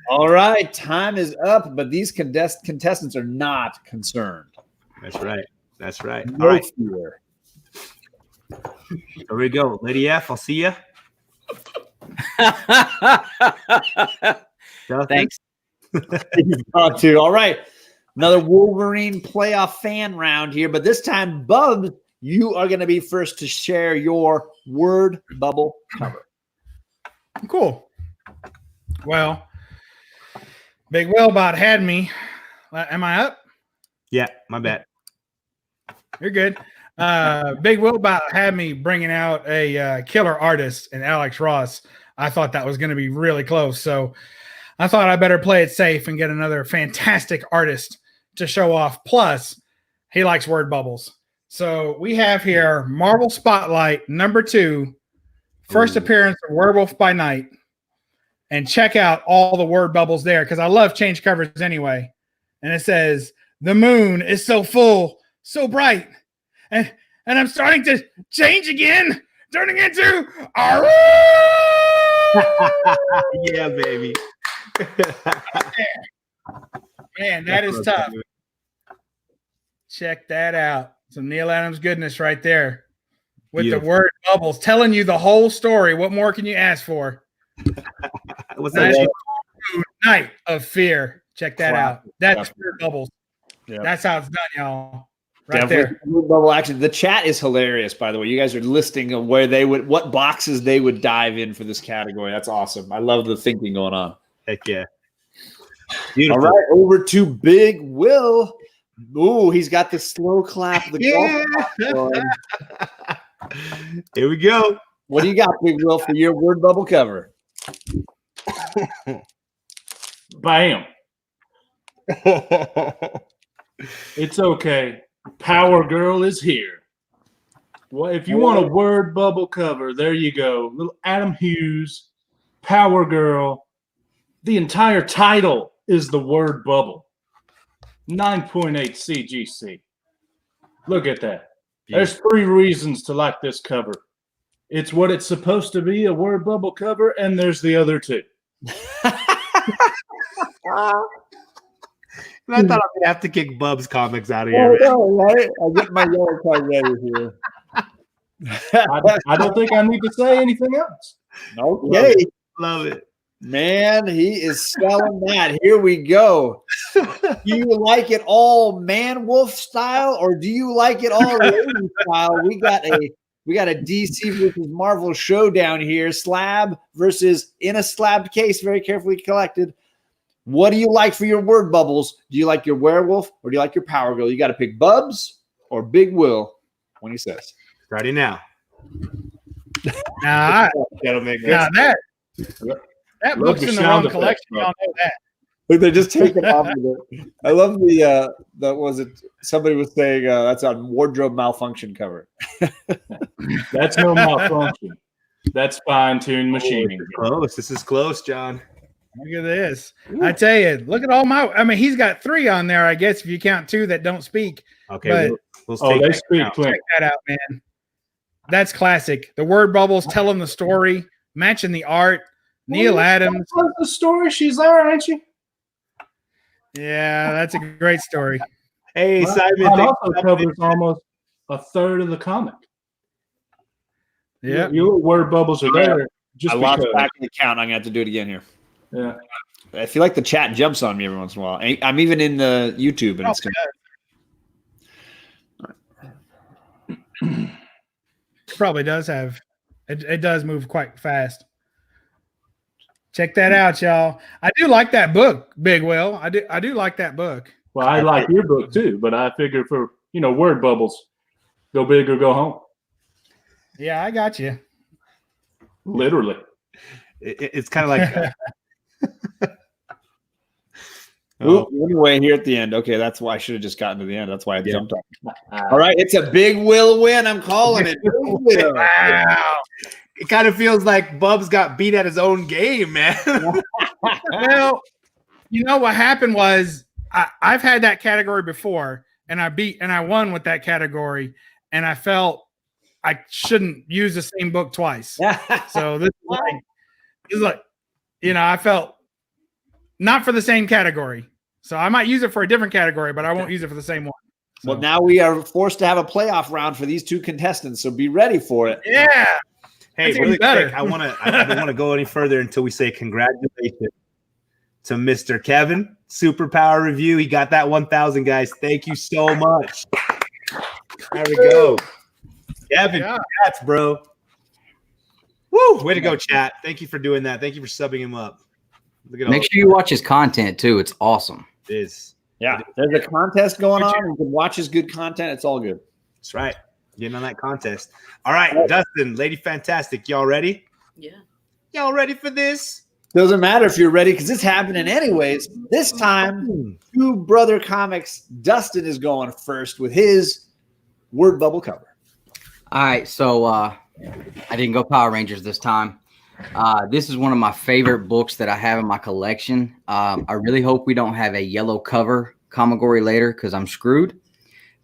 All right, time is up, but these contestants are not concerned. That's right. That's right. No All right. fear. There we go. Lady F, I'll see ya. Thanks. You've got to. All right. Another Wolverine playoff fan round here, but this time, Bub, you are going to be first to share your word bubble cover. Cool. Well, Big Will about had me. Am I up? Yeah, my bad. You're good. Big Will about had me bringing out a killer artist in Alex Ross. I thought that was going to be really close. So I thought I better play it safe and get another fantastic artist to show off. Plus, he likes word bubbles. So we have here Marvel Spotlight number 2, first appearance of Werewolf by Night. And check out all the word bubbles there because I love change covers anyway. And it says, the moon is so full, so bright. And I'm starting to change again, turning into Yeah, baby. Man, that is tough. Check that out. Some Neil Adams goodness right there with Beautiful. the word bubbles, telling you the whole story. What more can you ask for? What's that? Night of Fear. Check that out. That's word bubbles. Yeah. That's how it's done, y'all. Right there. Word bubble action. The chat is hilarious, by the way. You guys are listing of where they would, what boxes they would dive in for this category. That's awesome. I love the thinking going on. Heck yeah. Beautiful. All right, over to Big Will. Ooh, he's got the slow clap. The Here we go. What do you got, Big Will, for your word bubble cover? Bam. It's okay. Power Girl is here. Well, if you want a word bubble cover, there you go. Little Adam Hughes, Power Girl. The entire title is the word bubble. 9.8 CGC. Look at that. There's 3 reasons to like this cover. It's what it's supposed to be, a word bubble cover, and there's the other 2. And I thought I would have to kick Bub's comics out of here. Right? I get my yellow card ready here. I don't think I need to say anything else. Okay. Love it. Man, he is selling that. Here we go. Do you like it all man wolf style, or do you like it all lady style? We got a DC versus Marvel showdown here. Slab versus in a slabbed case, very carefully collected. What do you like for your word bubbles? Do you like your werewolf or do you like your Power Girl? You got to pick Bubs or Big Will when he says. Ready now. Now, That'll make that book's in the wrong effects, collection. bro. Y'all know that. Look, they just take it off of it. I love the was it somebody was saying that's on wardrobe malfunction cover. That's no malfunction. That's fine-tuned machining. Close. This is close, John. Look at this. I tell you, look at all my. I mean, he's got 3 on there, I guess, if you count 2 that don't speak. Okay. But- we'll Oh, take they that speak out. clear. Check that out, man. That's classic. The word bubbles telling the story, matching the art. Neil Adams. What's the story? She's there, ain't she? Yeah, that's a great story. Hey, Well, Simon. that thanks also for covers almost a third of the comic. Yeah. Your word bubbles are there. Just I lost because. back in the count. I'm gonna have to do it again here. Yeah. I feel like the chat jumps on me every once in a while. I'm even in the YouTube, and it's gonna. Probably does have it does move quite fast. Check that out, y'all. I do like that book, Big Will. I do like that book. Well, I like your book too, but I figure for word bubbles, go big or go home. Yeah, I got you. Literally. It's kind of like Ooh, anyway, here at the end. Okay, that's why I should have just gotten to the end. That's why I jumped on. Uh, All right, it's a Big Will win. I'm calling it. Big Will. wow. It kind of feels like Bubs got beat at his own game, man. Well, you know what happened was I've had that category before, and I won with that category, and I felt I shouldn't use the same book twice. So this is like, I felt not for the same category. So I might use it for a different category, but I won't use it for the same one. So. Well, now we are forced to have a playoff round for these 2 contestants, so be ready for it. Yeah. Hey, That's really even better. quick, I don't want to go any further until we say congratulations to Mr. Kevin. Superpower review. He got that 1,000, guys. Thank you so much. There we go. Kevin, congrats, bro. Woo! Way to go, chat. Thank you for doing that. Thank you for subbing him up. Look at Make sure you watch his content too. It's awesome. it is. Yeah, there's a contest going on. You can watch his good content. It's all good. That's right. Getting on that contest. All right, Dustin, Lady Fantastic. Y'all ready? Yeah. Y'all ready for this? Doesn't matter if you're ready because it's happening anyways. This time, 2 brother comics. Dustin is going first with his word bubble cover. All right, so I didn't go Power Rangers this time. This is one of my favorite books that I have in my collection. I really hope we don't have a yellow cover Comicgory later because I'm screwed.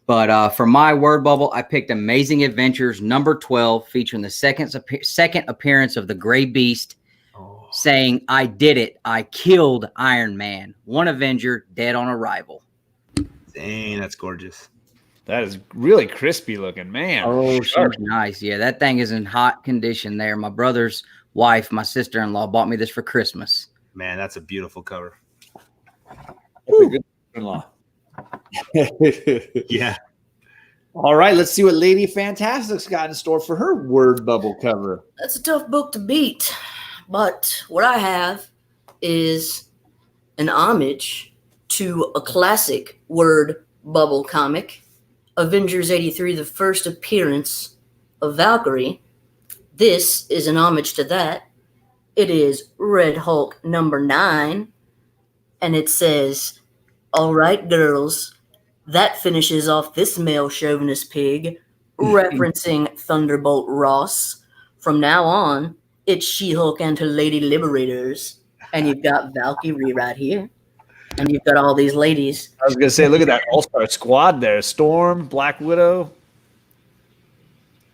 But for my word bubble, I picked Amazing Adventures number 12, featuring the second appearance of the Gray Beast, saying, "I did it. I killed Iron Man. One Avenger dead on arrival." Dang, that's gorgeous. That is really crispy looking, man. Oh, she's nice. Yeah, that thing is in hot condition there. My brother's wife, my sister-in-law, bought me this for Christmas. Man, that's a beautiful cover. That's a good in-law. Yeah. All right, let's see what Lady Fantastic's got in store for her word bubble cover. That's a tough book to beat. But what I have is an homage to a classic word bubble comic, Avengers 83, the first appearance of Valkyrie. This is an homage to that. It is Red Hulk #9, and it says, "All right, girls, that finishes off this male chauvinist pig," referencing Thunderbolt Ross. From now on, it's She-Hulk and her lady liberators. And you've got Valkyrie right here. And you've got all these ladies. I was going to say, look at that all-star squad there. Storm, Black Widow.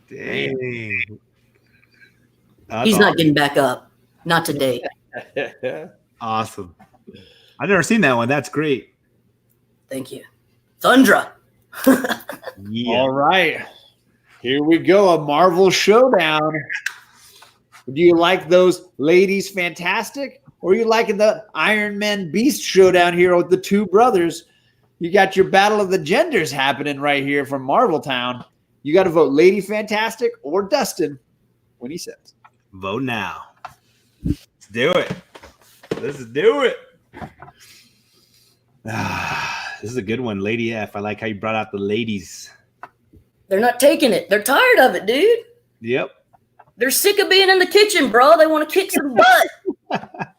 Dang. He's not getting back up. Not today. Awesome. I've never seen that one. That's great. Thank you. Thundra. Yeah. All right. Here we go. A Marvel showdown. Do you like those ladies fantastic? Or are you liking the Iron Man Beast showdown here with the two brothers? You got your battle of the genders happening right here from Marvel Town. You got to vote Lady Fantastic or Dustin when he says. Vote now. Let's do it. Let's do it. This is a good one, Lady F. I like how you brought out the ladies. They're not taking it. They're tired of it, dude. Yep. They're sick of being in the kitchen, bro. They want to kick some butt.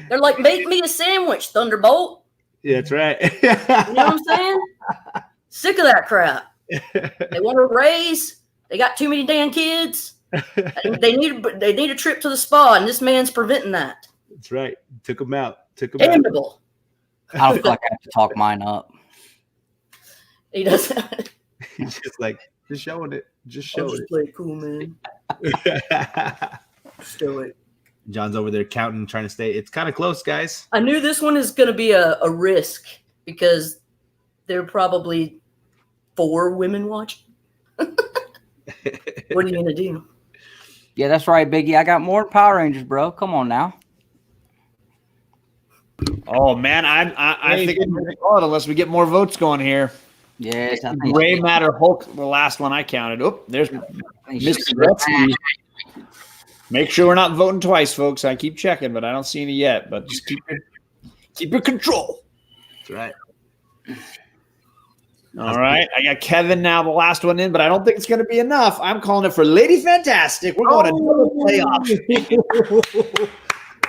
They're like, make me a sandwich, Thunderbolt. Yeah, that's right. You know what I'm saying? Sick of that crap. They want a raise. They got too many damn kids. They need a trip to the spa, and this man's preventing that. That's right. Took them out. Took them out. Damnable. I don't feel like I have to talk mine up. He doesn't. He's just like, just showing it. Just I'll showing just play it cool, man. it. Still it. John's over there counting, trying to stay. It's kind of close, guys. I knew this one is going to be a risk because there are probably 4 women watching. What are you going to do? Yeah, that's right, Biggie. I got more Power Rangers, bro. Come on now. Oh, man, I think I'm going to call it unless we get more votes going here. Yes, I think Gray Matter Hulk, the last one I counted. Oh, there's Mr. Gretzky. Make sure we're not voting twice, folks. I keep checking, but I don't see any yet. But just keep your control. That's right. All right. I got Kevin now, the last one in, but I don't think it's going to be enough. I'm calling it for Lady Fantastic. We're going to double playoffs.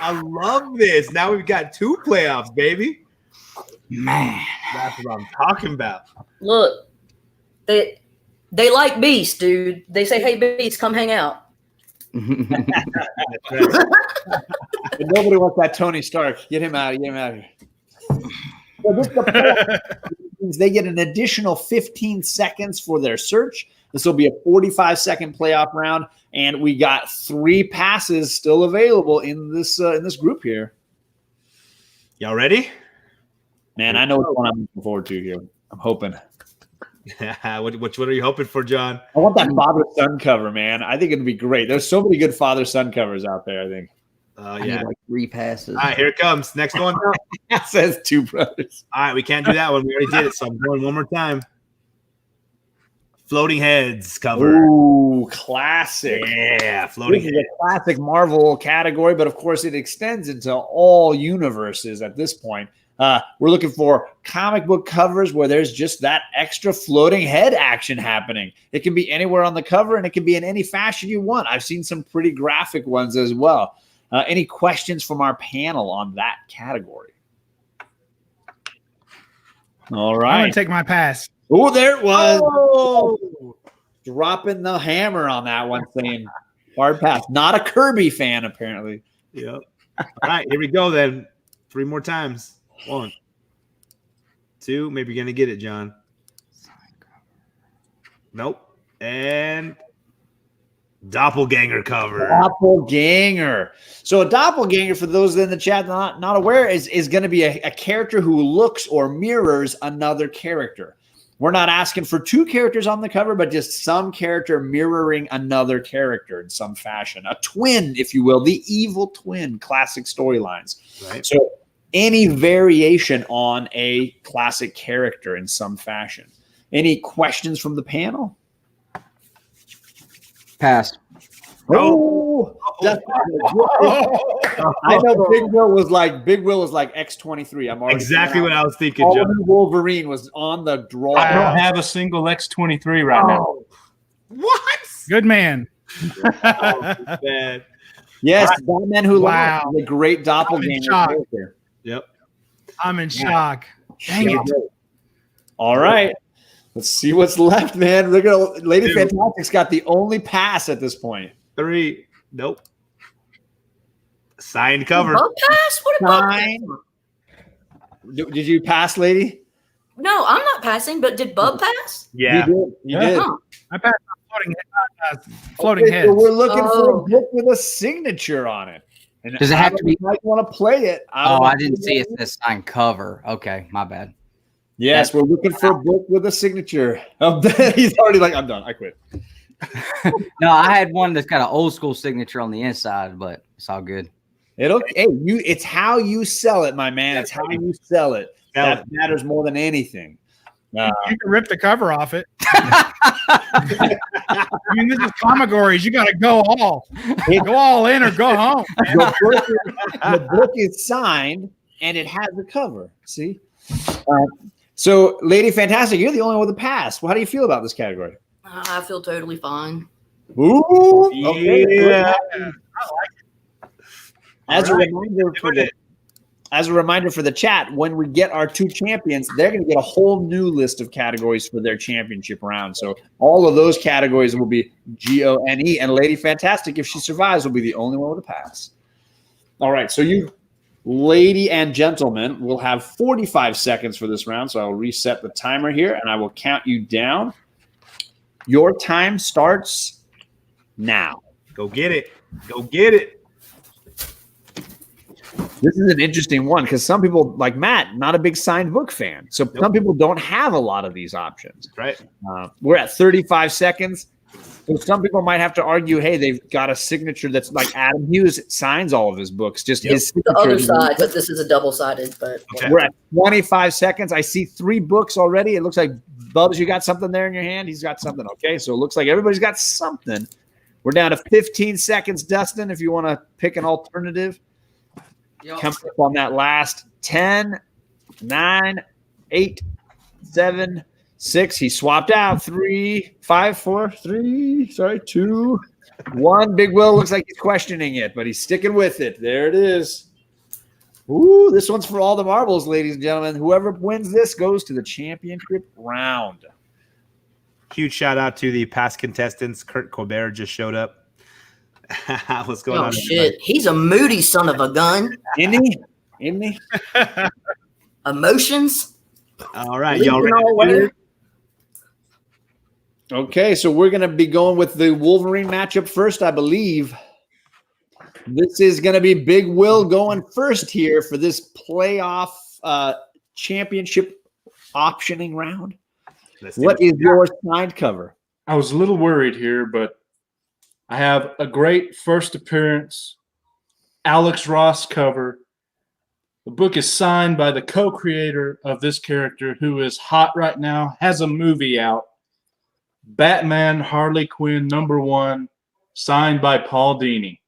I love this. Now we've got 2 playoffs, baby. Man. That's what I'm talking about. Look, they like Beast, dude. They say, hey, Beast, come hang out. But nobody wants that Tony Stark. Get him out of here. So this they get an additional 15 seconds for their search. This will be a 45-second playoff round, and we got 3 passes still available in this group here. Y'all ready? Man, I know which one I'm looking forward to here. I'm hoping. Which one are you hoping for, John? I want that father-son cover, man. I think it'd be great. There's so many good father-son covers out there, I think. I need like 3 passes. All right, here it comes. Next one. It says 2 brothers. All right, we can't do that one. We already did it, so I'm going one more time. Floating Heads cover. Ooh, classic. Yeah, Floating This is Heads. a classic Marvel category, but of course it extends into all universes at this point. We're looking for comic book covers where there's just that extra floating head action happening. It can be anywhere on the cover, and it can be in any fashion you want. I've seen some pretty graphic ones as well. Any questions from our panel on that category? All I'm right. going to take my pass. Oh, there it was. Oh, dropping the hammer on that one, saying hard pass. Not a Kirby fan, apparently. Yep. All right, here we go then. 3 more times. 1, 2. Maybe you're going to get it, John. Nope. And doppelganger cover. Doppelganger. So a doppelganger, for those in the chat not aware, is going to be a character who looks or mirrors another character. We're not asking for 2 characters on the cover, but just some character mirroring another character in some fashion. A twin, if you will, the evil twin, classic storylines. Right. So any variation on a classic character in some fashion. Any questions from the panel? Pass. Oh, I know Big Will was like X23. I'm already Exactly what I was thinking, all John. Wolverine was on the draw. I don't have a single X23 right now. What? Good man. Man. Yes, Batman Who Wow. Laughs is a great doppelganger shock. character. Yep. I'm in shock. Dang it. All right. Let's see what's left, man. Look at Lady Fantastic's got the only pass at this point. 3. Nope. Signed cover. Bub pass? What did Bub pass? Fine. Did you pass, Lady? No, I'm not passing, but did Bub pass? Yeah. You did. Huh. I passed floating Okay, heads. so we're looking for a Oh. book with a signature on it. And Does it have to be- You might want to play it. Oh, I didn't see it says signed cover. Okay, my bad. Yes, we're looking for a book with a signature. He's already like, I'm done. I quit. No, I had one that's got an old school signature on the inside, but it's all good. It's how you sell it, my man. It's how you sell it. That matters more than anything. You can rip the cover off it. I mean, this is Comicgories. You got to go all in or go home. Man. The book is signed and it has a cover. See? So, Lady Fantastic, you're the only one with a pass. Well, how do you feel about this category? I feel totally fine. Ooh, okay. Yeah. As a reminder for the chat, when we get our 2 champions, they're going to get a whole new list of categories for their championship round. So all of those categories will be GONE, and Lady Fantastic, if she survives, will be the only one with a pass. All right, so you, lady and gentlemen, will have 45 seconds for this round. So I'll reset the timer here, and I will count you down. Your time starts now. Go get it. Go get it. This is an interesting one because some people, like Matt, not a big signed book fan. So some people don't have a lot of these options. Right. We're at 35 seconds. So some people might have to argue, hey, they've got a signature that's like Adam Hughes signs all of his books. Just his signature. The other side, but this is a double-sided. But Okay. We're at 25 seconds. I see 3 books already. It looks like, Bubs, you got something there in your hand? He's got something. Okay, so it looks like everybody's got something. We're down to 15 seconds, Dustin, if you want to pick an alternative. Come up on that last 10, 9, 8, 7, 6. He swapped out 3, 5, 4, 3. Sorry, 2, 1. Big Will looks like he's questioning it, but he's sticking with it. There it is. Ooh, this one's for all the marbles, ladies and gentlemen. Whoever wins this goes to the championship round. Huge shout out to the past contestants. Kurt Colbert just showed up. What's going on? shit, he's a moody son of a gun. Isn't he? Emotions. All right, y'all ready? Nowhere. Okay, so we're going to be going with the Wolverine matchup first, I believe. This is going to be Big Will going first here for this playoff championship optioning round. What is your signed cover? I was a little worried here, but I have a great first appearance, Alex Ross cover. The book is signed by the co-creator of this character, who is hot right now, has a movie out. Batman Harley Quinn #1, signed by Paul Dini.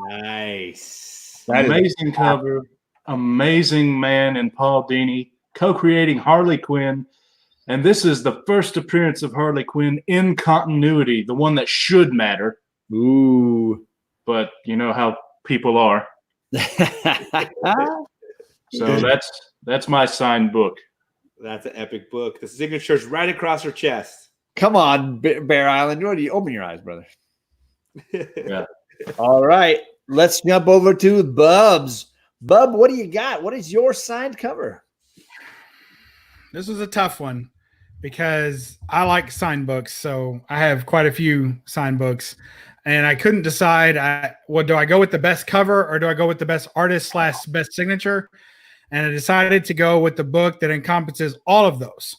Nice. Amazing cover, amazing man in Paul Dini, co-creating Harley Quinn. And this is the first appearance of Harley Quinn in continuity, the one that should matter. Ooh. But you know how people are. So that's my signed book. That's an epic book. The signature's right across her chest. Come on, Bear Island. Open your eyes, brother. Yeah. All right. Let's jump over to Bubs. Bub, what do you got? What is your signed cover? This was a tough one because I like signed books. So I have quite a few signed books. And I couldn't decide, do I go with the best cover or do I go with the best artist / best signature? And I decided to go with the book that encompasses all of those.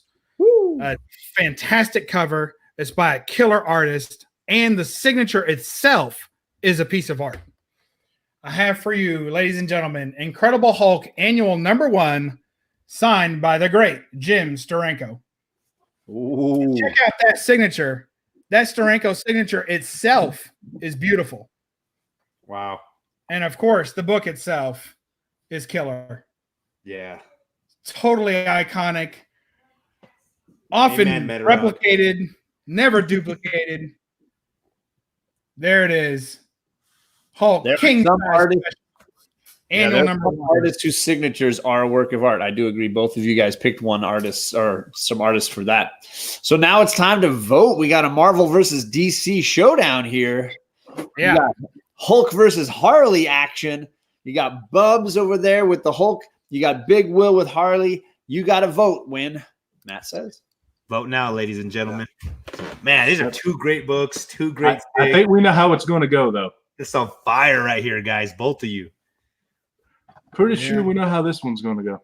Fantastic cover. It's by a killer artist. And the signature itself is a piece of art. I have for you, ladies and gentlemen, Incredible Hulk Annual #1, signed by the great Jim Steranko. Ooh. Check out that signature. That Steranko signature itself is beautiful. Wow. And of course, the book itself is killer. Yeah. Totally iconic. Often Amen, replicated, never duplicated. There it is. Hulk There are King some size artists- special. Yeah, Annual there's number some 1. artists whose signatures are a work of art. I do agree. Both of you guys picked one artist or some artists for that. So now it's time to vote. We got a Marvel versus DC showdown here. Yeah. You got Hulk versus Harley action. You got Bubs over there with the Hulk. You got Big Will with Harley. You got to vote, Win. Matt says. Vote now, ladies and gentlemen. Man, these are 2 great books, 2 great I things. think we know how it's going to go, though. It's on fire right here, guys. Both of you. Pretty Yeah. sure we know how this one's going to go.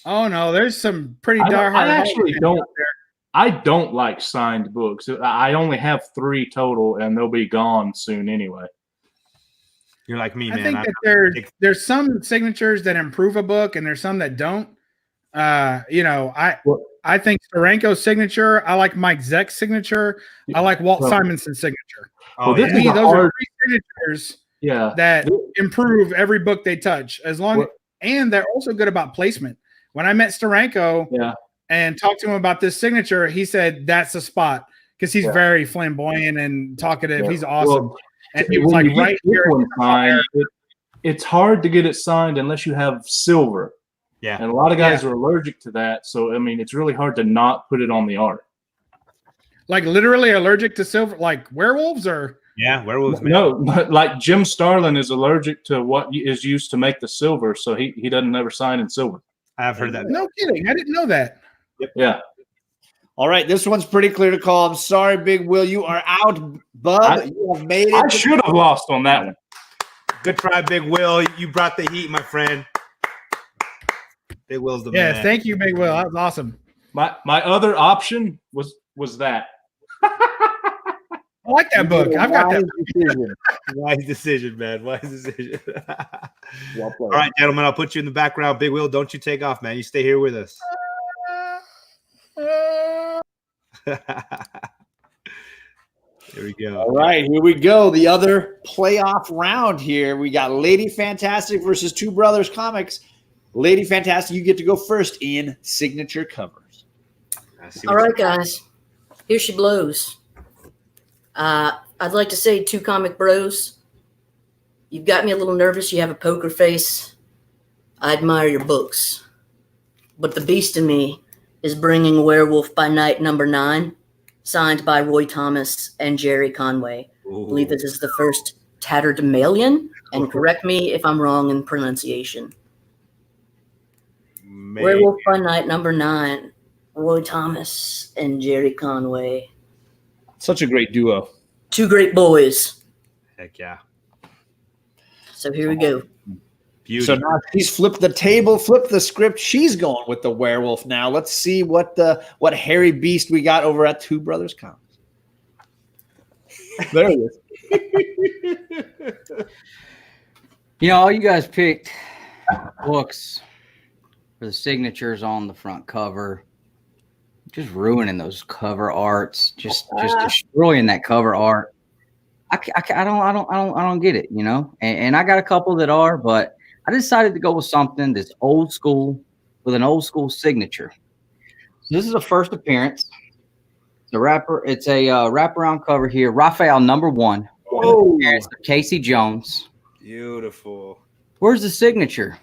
Oh no, there's some pretty I diehard. actually Hulk don't. fans out there. I don't like signed books. I only have 3 total, and they'll be gone soon anyway. You're like me, I man. think I'm that there's some signatures that improve a book, and there's some that don't. I think Steranko's signature. I like Mike Zeck's signature. I like Walt Well- Simonson's signature. oh, this To is me, a those are hard- 3 signatures Yeah. that improve every book they touch. And they're also good about placement. When I met Steranko Yeah. and talked to him about this signature, he said that's the spot because he's Yeah. very flamboyant and talkative. Yeah. He's awesome. Well, And he was when like you get right this here. one signed, it's hard to get it signed unless you have silver. yeah. And a lot of guys are allergic to that. So, I mean, it's really hard to not put it on the art. Like literally allergic to silver, like werewolves or Yeah, werewolves, man. No, but like Jim Starlin is allergic to what is used to make the silver. So he doesn't ever sign in silver. I've heard that. no kidding. I didn't know that. Yeah. All right, this one's pretty clear to call. I'm sorry, Big Will. You are out, Bub. You have made it. I should have lost on that one. Good try, Big Will. You brought the heat, my friend. Big Will's the Yes, man. thank you, Big Will. That was awesome. My other option was that. I like that book. I've got that. Decision. Wise decision, man. Wise decision. Well played. All right, gentlemen, I'll put you in the background. Big Will, don't you take off, man. You stay here with us. Here we go. All right, here we go. The other playoff round here. We got Lady Fantastic versus Two Brothers Comics. Lady Fantastic, you get to go first in signature covers. All right, guys. Here she blows. I'd like to say, Two Comic Bros, you've got me a little nervous. You have a poker face. I admire your books. But the beast in me is bringing Werewolf by Night #9, signed by Roy Thomas and Jerry Conway. I believe this is the first Tatterdemalion, and correct me if I'm wrong in pronunciation. Man. Werewolf by Night #9, Roy Thomas and Jerry Conway. Such a great duo. 2 great boys. Heck yeah. So here we go. Beauty. So now she's flipped the table, flipped the script. She's going with the werewolf now. Let's see what hairy beast we got over at Two Brothers Comics. There it is. All you guys picked books for the signatures on the front cover. Just ruining those cover arts, just destroying that cover art. I don't get it, And I got a couple that are, but I decided to go with something that's old school with an old school signature. So this is a first appearance. It's a wraparound cover here. Raphael #1. Whoa. It's Casey Jones. Beautiful. Where's the signature?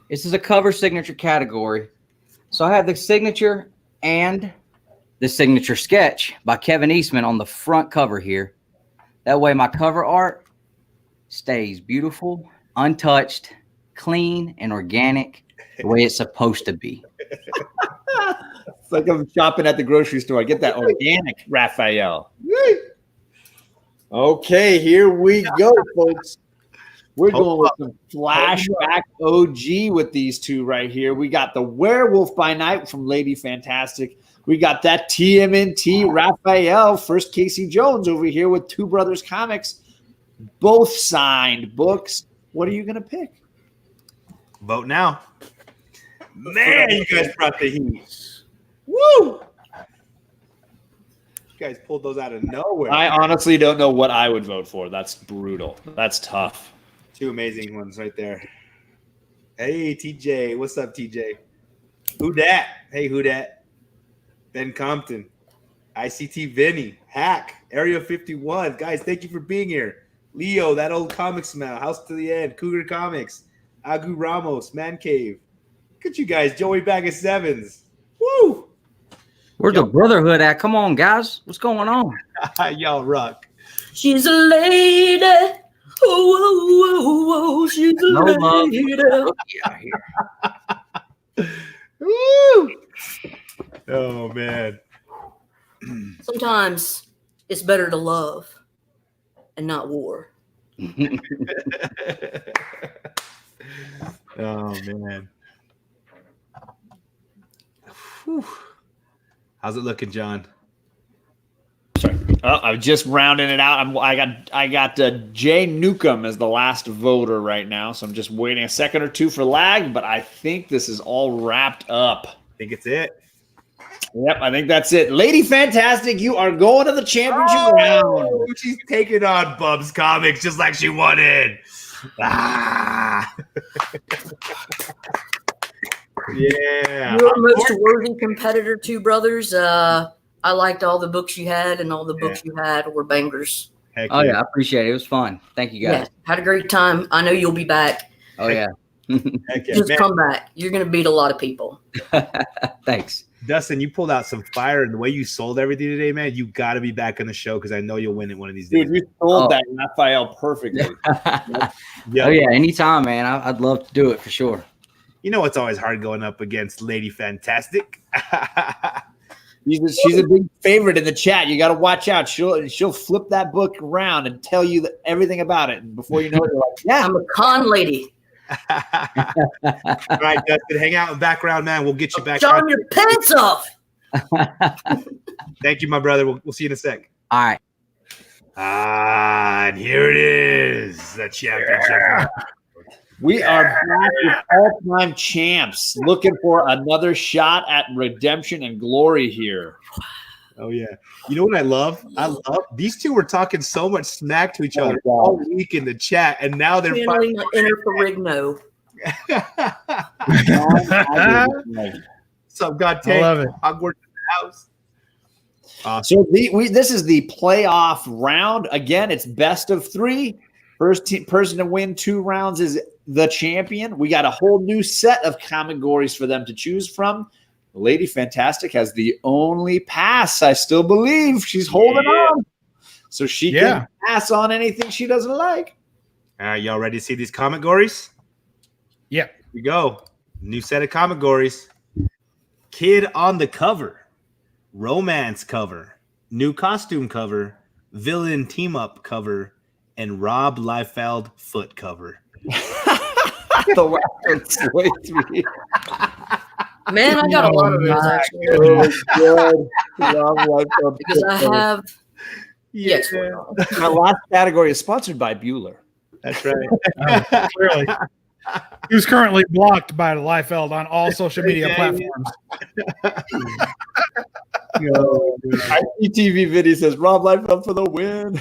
This is a cover signature category. So I have the signature and the signature sketch by Kevin Eastman on the front cover here. That way my cover art stays beautiful, untouched, clean, and organic the way it's supposed to be. It's like I'm shopping at the grocery store. I get that organic Raphael. Okay, here we go, folks. We're going with some flashback OG with these two right here. We got the Werewolf by Night from Lady Fantastic. We got that TMNT Raphael, first Casey Jones over here with Two Brothers Comics. Both signed books. What are you going to pick? Vote now. Man, you guys brought the heat. Woo! guys pulled those out of nowhere. I honestly don't know what I would vote for. That's brutal. That's tough. Two amazing ones right there. Hey, TJ. What's up, TJ? Who dat? Hey, who dat? Ben Compton. ICT Vinny. Hack. Area 51. Guys, thank you for being here. Leo, that old comic smell. House to the End. Cougar Comics. Agu Ramos. Man Cave. Look at you guys. Joey Bag of Sevens. Woo! Where's the brotherhood at? Come on, guys. What's going on? Y'all rock. She's a lady. Oh, she's a No love. lady. Yeah, here. Woo! Oh, man. Sometimes it's better to love and not war. Oh, man. Whew. How's it looking, John? I'm just rounding it out. I got Jay Newcomb as the last voter right now, so I'm just waiting a second or two for lag. But I think this is all wrapped up. I think it's it. Yep, I think that's it. Lady Fantastic, you are going to the championship round. She's taking on Bub's Comics just like she wanted. Ah. Yeah. You're the most worthy competitor, too, brothers. I liked all the books you had, and all the books you had were bangers. Heck Oh, yeah. I appreciate it. It was fun. Thank you, guys. Yeah, had a great time. I know you'll be back. Oh, yeah. Heck yeah. Just Man, come back. You're going to beat a lot of people. Thanks. Dustin, you pulled out some fire, and the way you sold everything today, man, you got to be back on the show because I know you'll win it one of these days. Dude, you sold that Raphael perfectly. Yeah. Oh, yeah. Anytime, man. I'd love to do it for sure. You know it's always hard going up against Lady Fantastic. She's a big favorite in the chat. You got to watch out. She'll flip that book around and tell you everything about it. And before you know it, you're like, yeah. I'm a con lady. All right, Dustin, hang out in the background, man. We'll get you back. John, your pants off. Thank you, my brother. We'll see you in a sec. All right. And here it is, the championship. We are back with all-time champs, looking for another shot at redemption and glory here. Oh yeah. You know what I love? I love these two were talking so much smack to each other all week in the chat, and now they're Channeling my inner Ferrigno. So God, I love it. Hogwarts in the house. So this is the playoff round. Again, it's best of three. First person to win 2 rounds is the champion. We got a whole new set of Comicgories for them to choose from. Lady Fantastic has the only pass. I still believe she's holding on. So she can pass on anything she doesn't like. All right, y'all ready to see these Comicgories? Yep. Here we go. New set of Comicgories. Kid on the cover. Romance cover. New costume cover. Villain team-up cover. And Rob Liefeld foot cover. The way it swayed me. Man, I got a lot of those actually. Oh, good. Because I have. Yes. My last category is sponsored by Bueller. That's right. Clearly. Who's currently blocked by Liefeld on all social media platforms. IPTV video says Rob Liefeld for the win.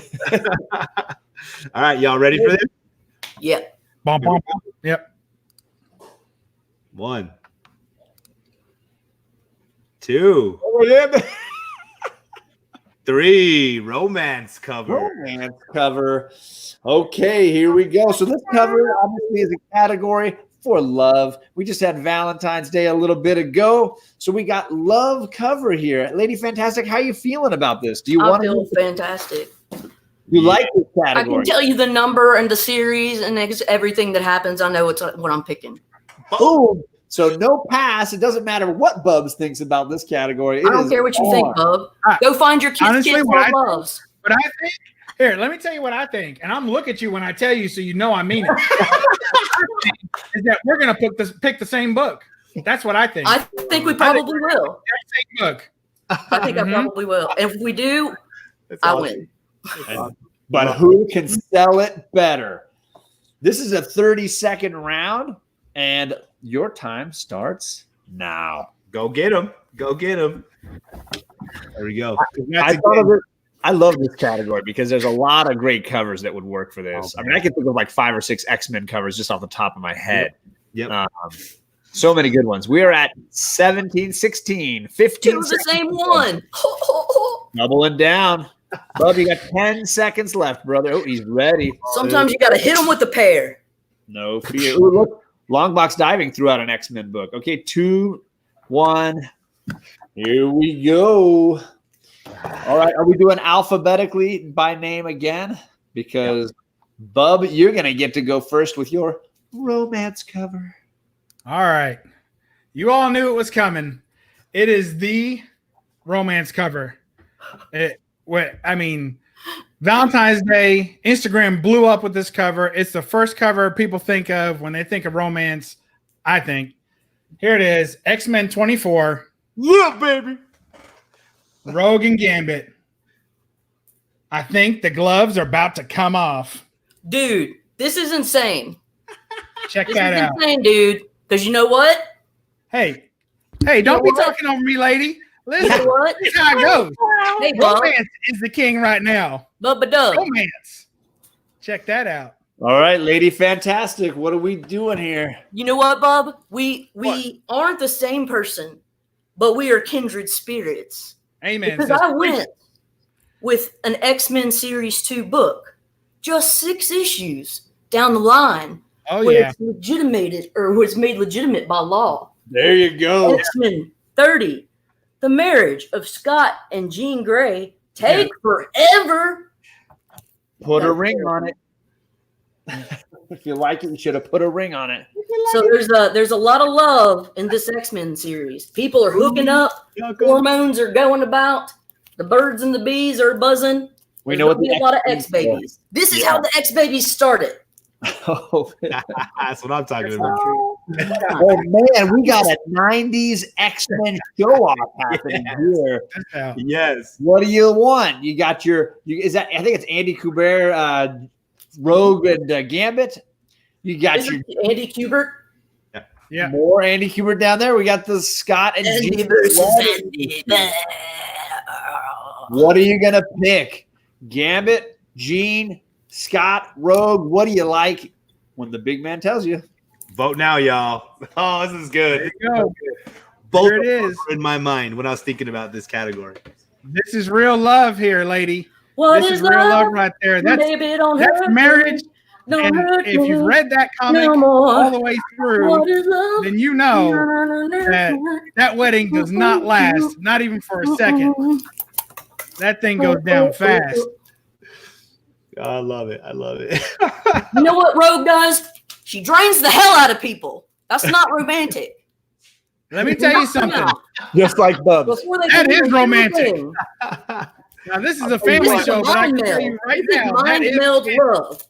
All right, y'all ready for this? Yep. Bum, bum, bum. Yep. 1, 2, 3. Romance cover. Romance cover. Okay, here we go. So this cover obviously is a category for love. We just had Valentine's Day a little bit ago, so we got love cover here. Lady Fantastic, how you feeling about this? Do you I want feel to? fantastic. You like this I category? can tell you the number and the series and everything that happens. I know it's what I'm picking. Boom. So no pass. It doesn't matter what Bubs thinks about this category. I don't care what you think, Bub. Go find your kids. Honestly, Kids what love loves. But I think, here, let me tell you what I think. And I'm look at you when I tell you so you know I mean it. Is that we're going to pick the same book. That's what I think. I think we probably will. Same book. I think I probably will. And if we do, I win. But who can sell it better? This is a 30-second round, and your time starts now. Go get him. Go get him. There we go. I love this category because there's a lot of great covers that would work for this. Oh, I mean, I could think of like 5 or 6 X-Men covers just off the top of my head. Yep. So many good ones. We are at 17, 16, 15. Two of the same one. Doubling down. Bub, you got 10 seconds left, brother. Oh, he's ready. Sometimes you got to hit them with the pair. No fear. Ooh, look. Long Box Diving threw out an X-Men book. Okay, 2, 1. Here we go. All right, are we doing alphabetically by name again? Because, Bub, you're going to get to go first with your romance cover. All right. You all knew it was coming. It is the romance cover. Valentine's Day, Instagram blew up with this cover. It's the first cover people think of when they think of romance, I think. Here it is, X-Men 24. Yeah, baby. Rogue and Gambit. I think the gloves are about to come off. Dude, this is insane. Check This that is out. insane, dude. Because you know what? Hey, don't be talking over me, lady. You know Listen, what? here's how it goes. Hey, Bob. Romance is the king right now. Bubba Dub. Romance. Check that out. All right, Lady Fantastic, what are we doing here? You know what, Bob? We aren't the same person, but we are kindred spirits. Amen. Because I went with an X-Men Series 2 book, just 6 issues down the line. Oh, when yeah. it's legitimated or was made legitimate by law. There you go. X-Men 30, the marriage of Scott and Jean Grey, take forever. Put a ring on it. If you like it, you should have put a ring on it. So there's a lot of love in this X-Men series. People are hooking up, hormones are going about, the birds and the bees are buzzing. We There's know what gonna be the a lot of X-Men X-Babies. This is how the X-Babies started. Oh, That's what I'm talking about. oh man, we got a 90s X-Men show off happening here. Yes. What do you want? You got is that I think it's Andy Kubert, Rogue and Gambit. You got Is your it Andy Kubert. Yeah. more Andy Kubert down there. We got the Scott and Andy Jean. versus Andy. What are you gonna pick? Gambit, Jean, Scott, Rogue. What do you like when the big man tells you? Vote now, y'all. Oh, this is good. There you go. Both There it is. were in my mind when I was thinking about this category. This is real love here, lady. What This is is real love love? right there. That's Baby, don't that's hurt marriage. me. Don't And hurt if you've me read that comic no more. all the way through, What is love? then you know that wedding does not last, not even for a second. That thing goes down fast. I love it. I love it. You know what Rogue does? She drains the hell out of people. That's not romantic. Let me tell you something. Just like Bubs. Before they That can is do romantic. anything. Now, this is a family This is show, but I mind can tell meld. you right This is now, that mind is meld love.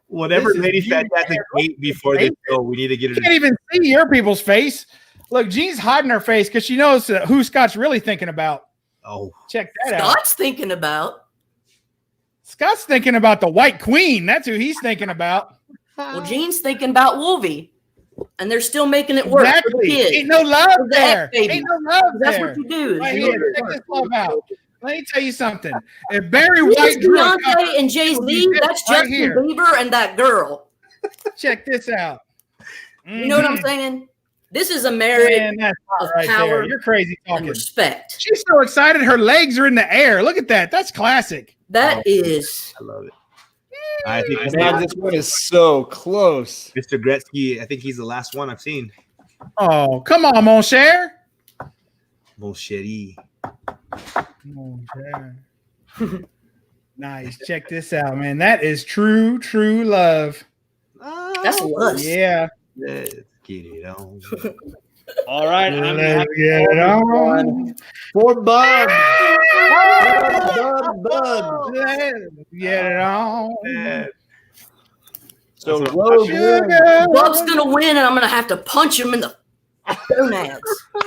Whatever This is Lady beautiful. Fantastic ate before they go, we need to get You her. can't even see your people's face. Look, Jean's hiding her face because she knows who Scott's really thinking about. Oh, Check that out. Scott's thinking about. Scott's thinking about the White Queen. That's who he's thinking about. Well, Gene's thinking about Wolvie. And they're still making it work for the Exactly. kids. Ain't no love For the there. X-Baby. Ain't no love That's there. what you do. Right You here, make it check work. this love out. Let me tell you something. If Barry This White is drew a cover, Beyonce and Jay it would be Z. this That's right Justin here. Bieber and that girl. Check this out. You know what I'm Mhm. saying? This is a marriage Man, that's of right power there. You're crazy and talking. respect. She's so excited. Her legs are in the air. Look at that. That's classic. That is. I love it. I think Man, this one is so close. Mr. Gretzky, I think he's the last one I've seen. Oh, come on, mon cher. Mon chéri. Mon cher. Nice. Check this out, man. That is true, true love. That's lust. Yeah. Let's get it on. All right, I'm Let's happy get it on. for Bub. Bub. Let's get it on. Yeah. So That's Rogue wins. Sugar. Bub's gonna win, and I'm gonna have to punch him in the gonads.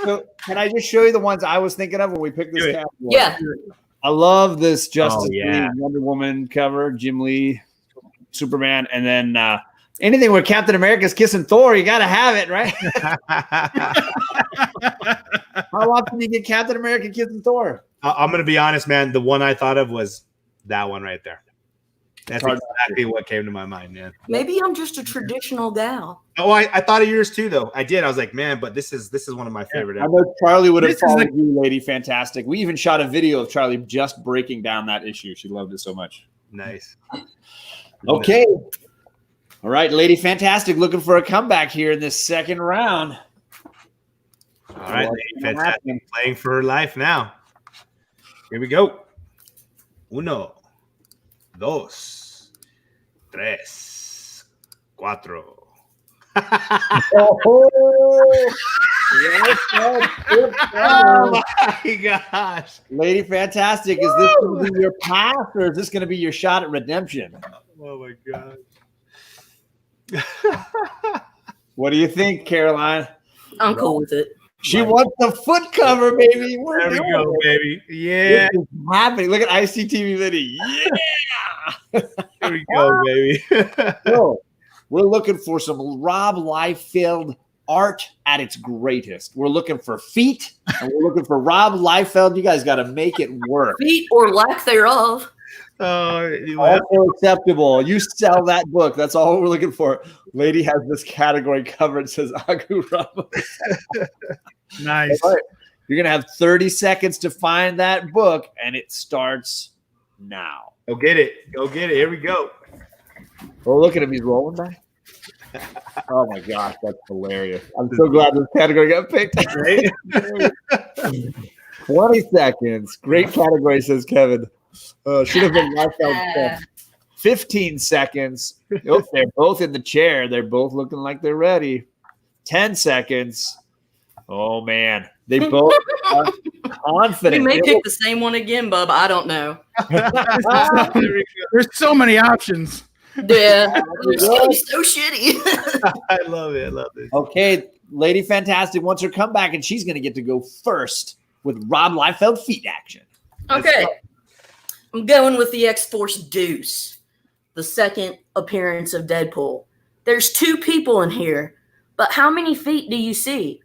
So can I just show you the ones I was thinking of when we picked this Do it. category? Yeah. I love this Justice Oh, yeah. League Wonder Woman cover, Jim Lee, Superman, and then Anything where Captain America's kissing Thor, you got to have it, right? How often do you get Captain America kissing Thor? I'm going to be honest, man. The one I thought of was that one right there. That's exactly what came to my mind, man. Maybe I'm just a traditional gal. Oh, I thought of yours too, though. I did. I was like, man, but this is one of my favorite. I know Charlie would have followed you, Lady Fantastic. We even shot a video of Charlie just breaking down that issue. She loved it so much. Nice. Okay. All right, Lady Fantastic looking for a comeback here in this second round. All right, Lady Fantastic playing for her life now. Here we go. 1, 2, 3, 4. Oh my gosh. Lady Fantastic, is this going to be your pass or is this going to be your shot at redemption? Oh my god. What do you think, Caroline? I'm cool with it. She wants the foot cover, baby. There we go, baby. Yeah. This is happening. Look at ICTV Liddy. Yeah. There we go, baby. So, we're looking for some Rob Liefeld art at its greatest. We're looking for feet, and we're looking for Rob Liefeld. You guys got to make it work. Feet or lack thereof. Also acceptable. You sell that book. That's all we're looking for. Lady has this category covered. It says Agu Ramos. Nice. Right. You're gonna have 30 seconds to find that book, and it starts now. Go get it. Go get it. Here we go. Oh, look at him. He's rolling back. Oh my gosh, that's hilarious. I'm so glad this category got picked. 20 seconds. Great category, says Kevin. Should have been left out. 15 seconds. Oh, they're both in the chair. They're both looking like they're ready. 10 seconds. Oh man, they both are confident. We may pick the same one again, Bub. I don't know. There's so many options. Yeah, it's gonna be so shitty. I love it. I love it. Okay, Lady Fantastic wants her comeback, and she's going to get to go first with Rob Liefeld feet action. Okay, I'm going with the X-Force Deuce, the second appearance of Deadpool. There's 2 people in here, but how many feet do you see?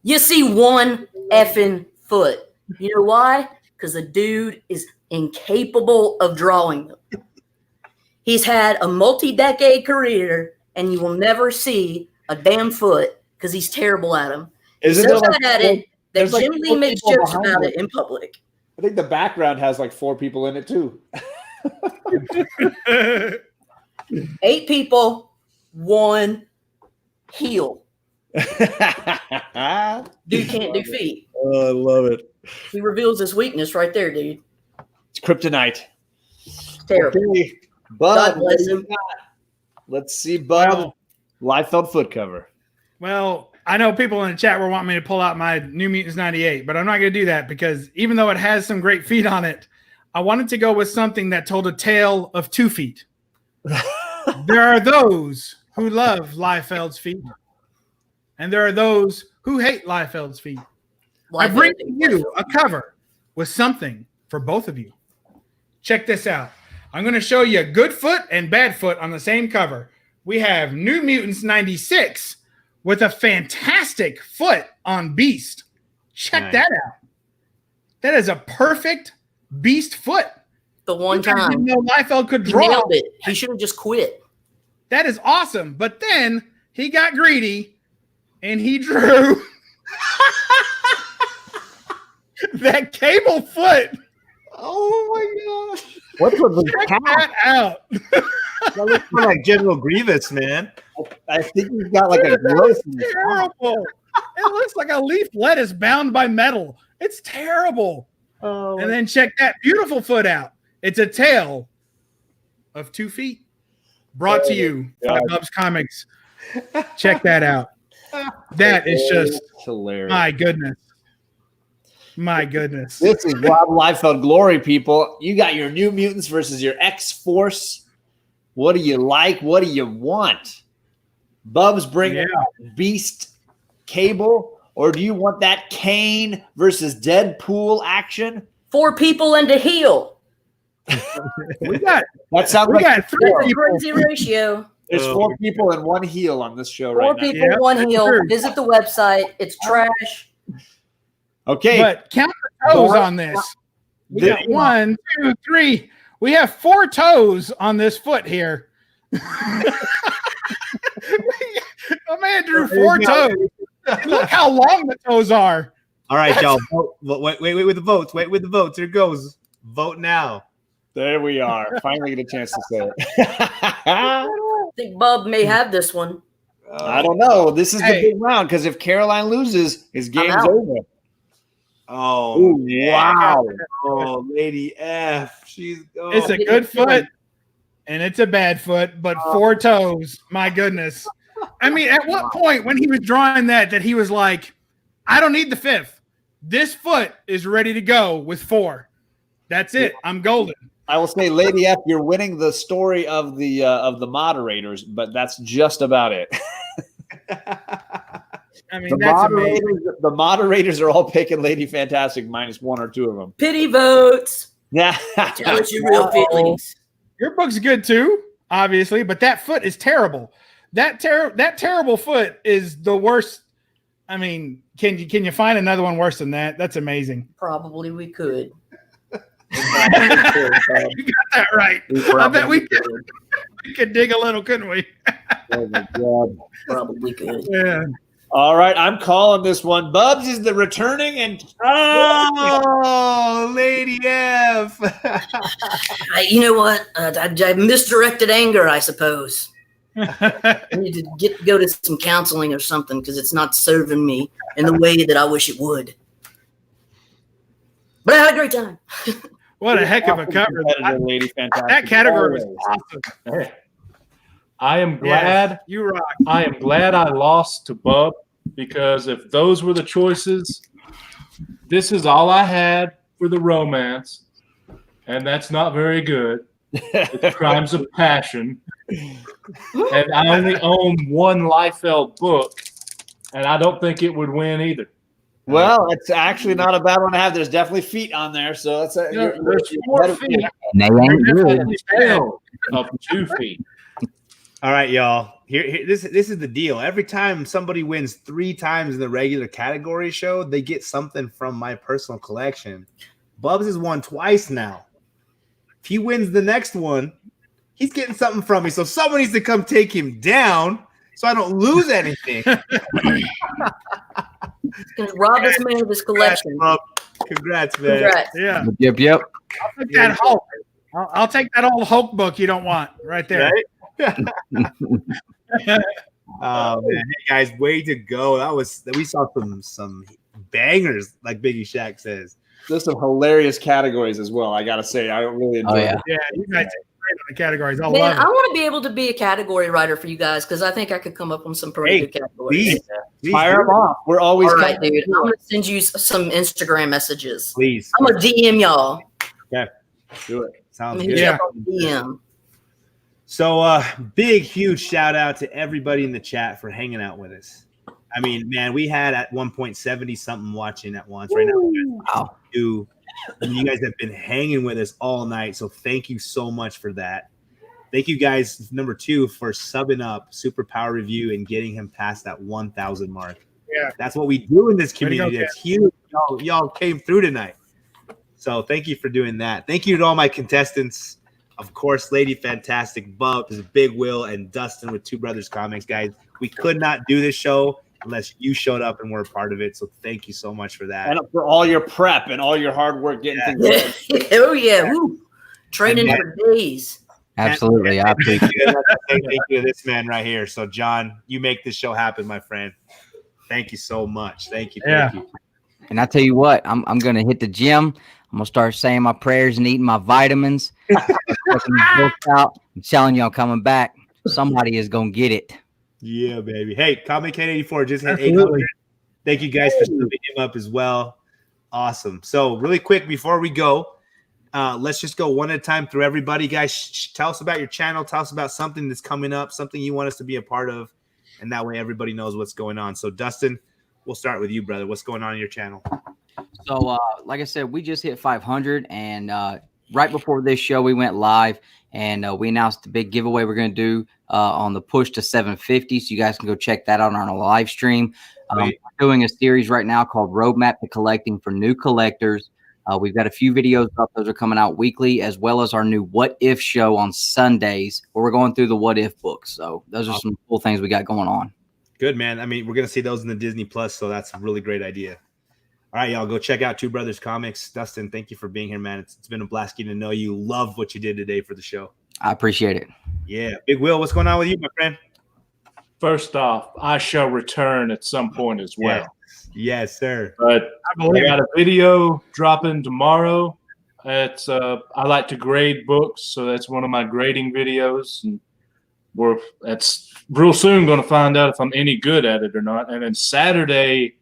You see 1 effing foot. You know why? Because the dude is incapable of drawing them. He's had a multi-decade career, and you will never see a damn foot because he's terrible at them. Isn't So there bad at it that like Jim Lee makes people jokes behind about it? it in public. I think the background has like 4 people in it too. 8 people, 1 heel. Dude can't do feet. Oh, I love it. He reveals his weakness right there, dude. It's kryptonite. Terrible. Okay. God Bud, bless him. let's see Bud. Liefeld foot cover. Well, I know people in the chat were wanting me to pull out my New Mutants 98, but I'm not going to do that because even though it has some great feet on it, I wanted to go with something that told a tale of 2 feet. There are those who love Liefeld's feet, and there are those who hate Liefeld's feet. I bring to you a cover with something for both of you. Check this out. I'm going to show you good foot and bad foot on the same cover. We have New Mutants 96 with a fantastic foot on Beast. Check that out. That is a perfect Beast foot. The one time. Didn't know Liefeld could He draw. nailed it. He should have just quit. That is awesome. But then he got greedy and he drew that cable foot. Oh my gosh. What's with the Check cat? that out. That looks like General Grievous, man. I think he's got like a gross. It's terrible. It looks like a leaf lettuce bound by metal. It's terrible. Oh, And then check that beautiful foot out. It's a tale of 2 feet. Brought to you by Bub's Comics. Check that out. That is just hilarious. my goodness. My goodness. This is Rob Liefeld glory, people. You got your New Mutants versus your X-Force. What do you like? What do you want? Bub's bringing Beast Cable, or do you want that Kane versus Deadpool action? 4 people and a heel. We got That sounds we like got 3 That's a people. crazy ratio. there's 4 people and 1 heel on this show 4 right now. people, Yeah, 1 that's heel. true. Visit the website. It's trash. Okay, But count the toes More- on this. We The- got 1, 2, 3. We have 4 toes on this foot here. My man drew 4 toes. Look how long the toes are. All right, y'all. Wait with the votes. Wait with the votes. Here it goes. Vote now. there we are. Finally get a chance to say it. I think Bub may have this one. I don't know. This is the Hey. big round because if Caroline loses, his game's out. over. Oh, Ooh, man. wow. Oh, Lady F. She's. Oh. It's a good foot and it's a bad foot, but 4 toes. My goodness. I mean, at what point when he was drawing that he was like, I don't need the 5th. This foot is ready to go with 4. That's it. I'm golden. I will say, Lady F, you're winning the story of the moderators, but that's just about it. I mean, that's amazing. The moderators are all picking Lady Fantastic minus 1 or 2 of them. Pity votes. Yeah. Tell us your real feelings. Your book's good too, obviously, but that foot is terrible. That terrible foot is the worst. I mean, can you find another one worse than that? That's amazing. Probably we could. You got that right. I bet we could dig a little, couldn't we? Oh my God. Probably could. Yeah. All right, I'm calling this one. Bubs is the returning and Oh, Lady F. You know what? I misdirected anger, I suppose. I need to go to some counseling or something because it's not serving me in the way that I wish it would. But I had a great time. What a heck of a cover. Lady Fantastic. That category was awesome. Hey, I am glad. You rock. I am glad I lost to Bub because if those were the choices, this is all I had for the romance, and that's not very good. It's Crimes of Passion, and I only own 1 Liefeld book, and I don't think it would win either. Well, it's actually not a bad one to have. There's definitely feet on there, so that's a. There's 4 feet And they ain't good. and a tail of 2 feet. All right, y'all. Here, this is the deal. Every time somebody wins 3 times in the regular category show, they get something from my personal collection. Bubs has won twice now. If he wins the next one, he's getting something from me. So someone needs to come take him down so I don't lose anything. He's going to rob this man of his collection. Congrats, man. Congrats. Yeah. Yep. I'll take that Hulk. I'll take that old Hulk book you don't want right there. Right? Oh man, hey guys, way to go! We saw some bangers, like Biggie Shaq says. There's some hilarious categories as well. I gotta say, I really enjoy it. Yeah, you guys are great on the categories. I Man, love I it. want to be able to be a category writer for you guys because I think I could come up with some pretty good categories. Please, Fire them off. We're always All right, coming. dude. I'm going to send you some Instagram messages. please. I'm going to DM y'all. Do it. I'm Sounds going to good. hit you Yeah. up on DM. So, big, huge shout out to everybody in the chat for hanging out with us. I mean, man, we had at one point 70 something watching at once. Right now, Wow. you guys have been hanging with us all night. So, thank you so much for that. Thank you guys, number 2, for subbing up Super Power Review and getting him past that 1,000 mark. Yeah. That's what we do in this Way to go, community. That's huge. Y'all came through tonight. So, thank you for doing that. Thank you to all my contestants. Of course, Lady Fantastic, Bout, Big Will, and Dustin with Two Brothers Comics, guys. We could not do this show unless you showed up and were a part of it. So thank you so much for that. And for all your prep and all your hard work getting things ready. Oh, yeah. Woo. Training for days. Absolutely. I appreciate it. Thank you to this man right here. So, John, you make this show happen, my friend. Thank you so much. Thank you. Thank you. And I tell you what, I'm gonna hit the gym. I'm gonna start saying my prayers and eating my vitamins. I'm telling you, I'm coming back. Somebody is gonna get it. Yeah, baby. Hey, Comic K84 just hit Absolutely. 800. Thank you guys for subbing him up as well. Awesome. So, really quick before we go, let's just go one at a time through everybody. Guys, tell us about your channel. Tell us about something that's coming up, something you want us to be a part of, and that way everybody knows what's going on. So, Dustin, we'll start with you, brother. What's going on your channel? So, like I said, we just hit 500, and right before this show, we went live and we announced the big giveaway we're going to do on the push to 750. So you guys can go check that out on our live stream. We're doing a series right now called Roadmap to Collecting for New Collectors. We've got a few videos up. Those are coming out weekly, as well as our new What If show on Sundays, where we're going through the What If books. So those are some cool things we got going on. Good, man. I mean, we're going to see those in the Disney Plus, so that's a really great idea. All right, y'all, go check out Two Brothers Comics. Dustin, thank you for being here, man. It's been a blast getting to know you. Love what you did today for the show. I appreciate it. Yeah. Big Will, what's going on with you, my friend? First off, I shall return at some point as well. Yes, sir. But I got a video dropping tomorrow. It's I like to grade books, so that's one of my grading videos, and that's real soon going to find out if I'm any good at it or not. And then Saturday,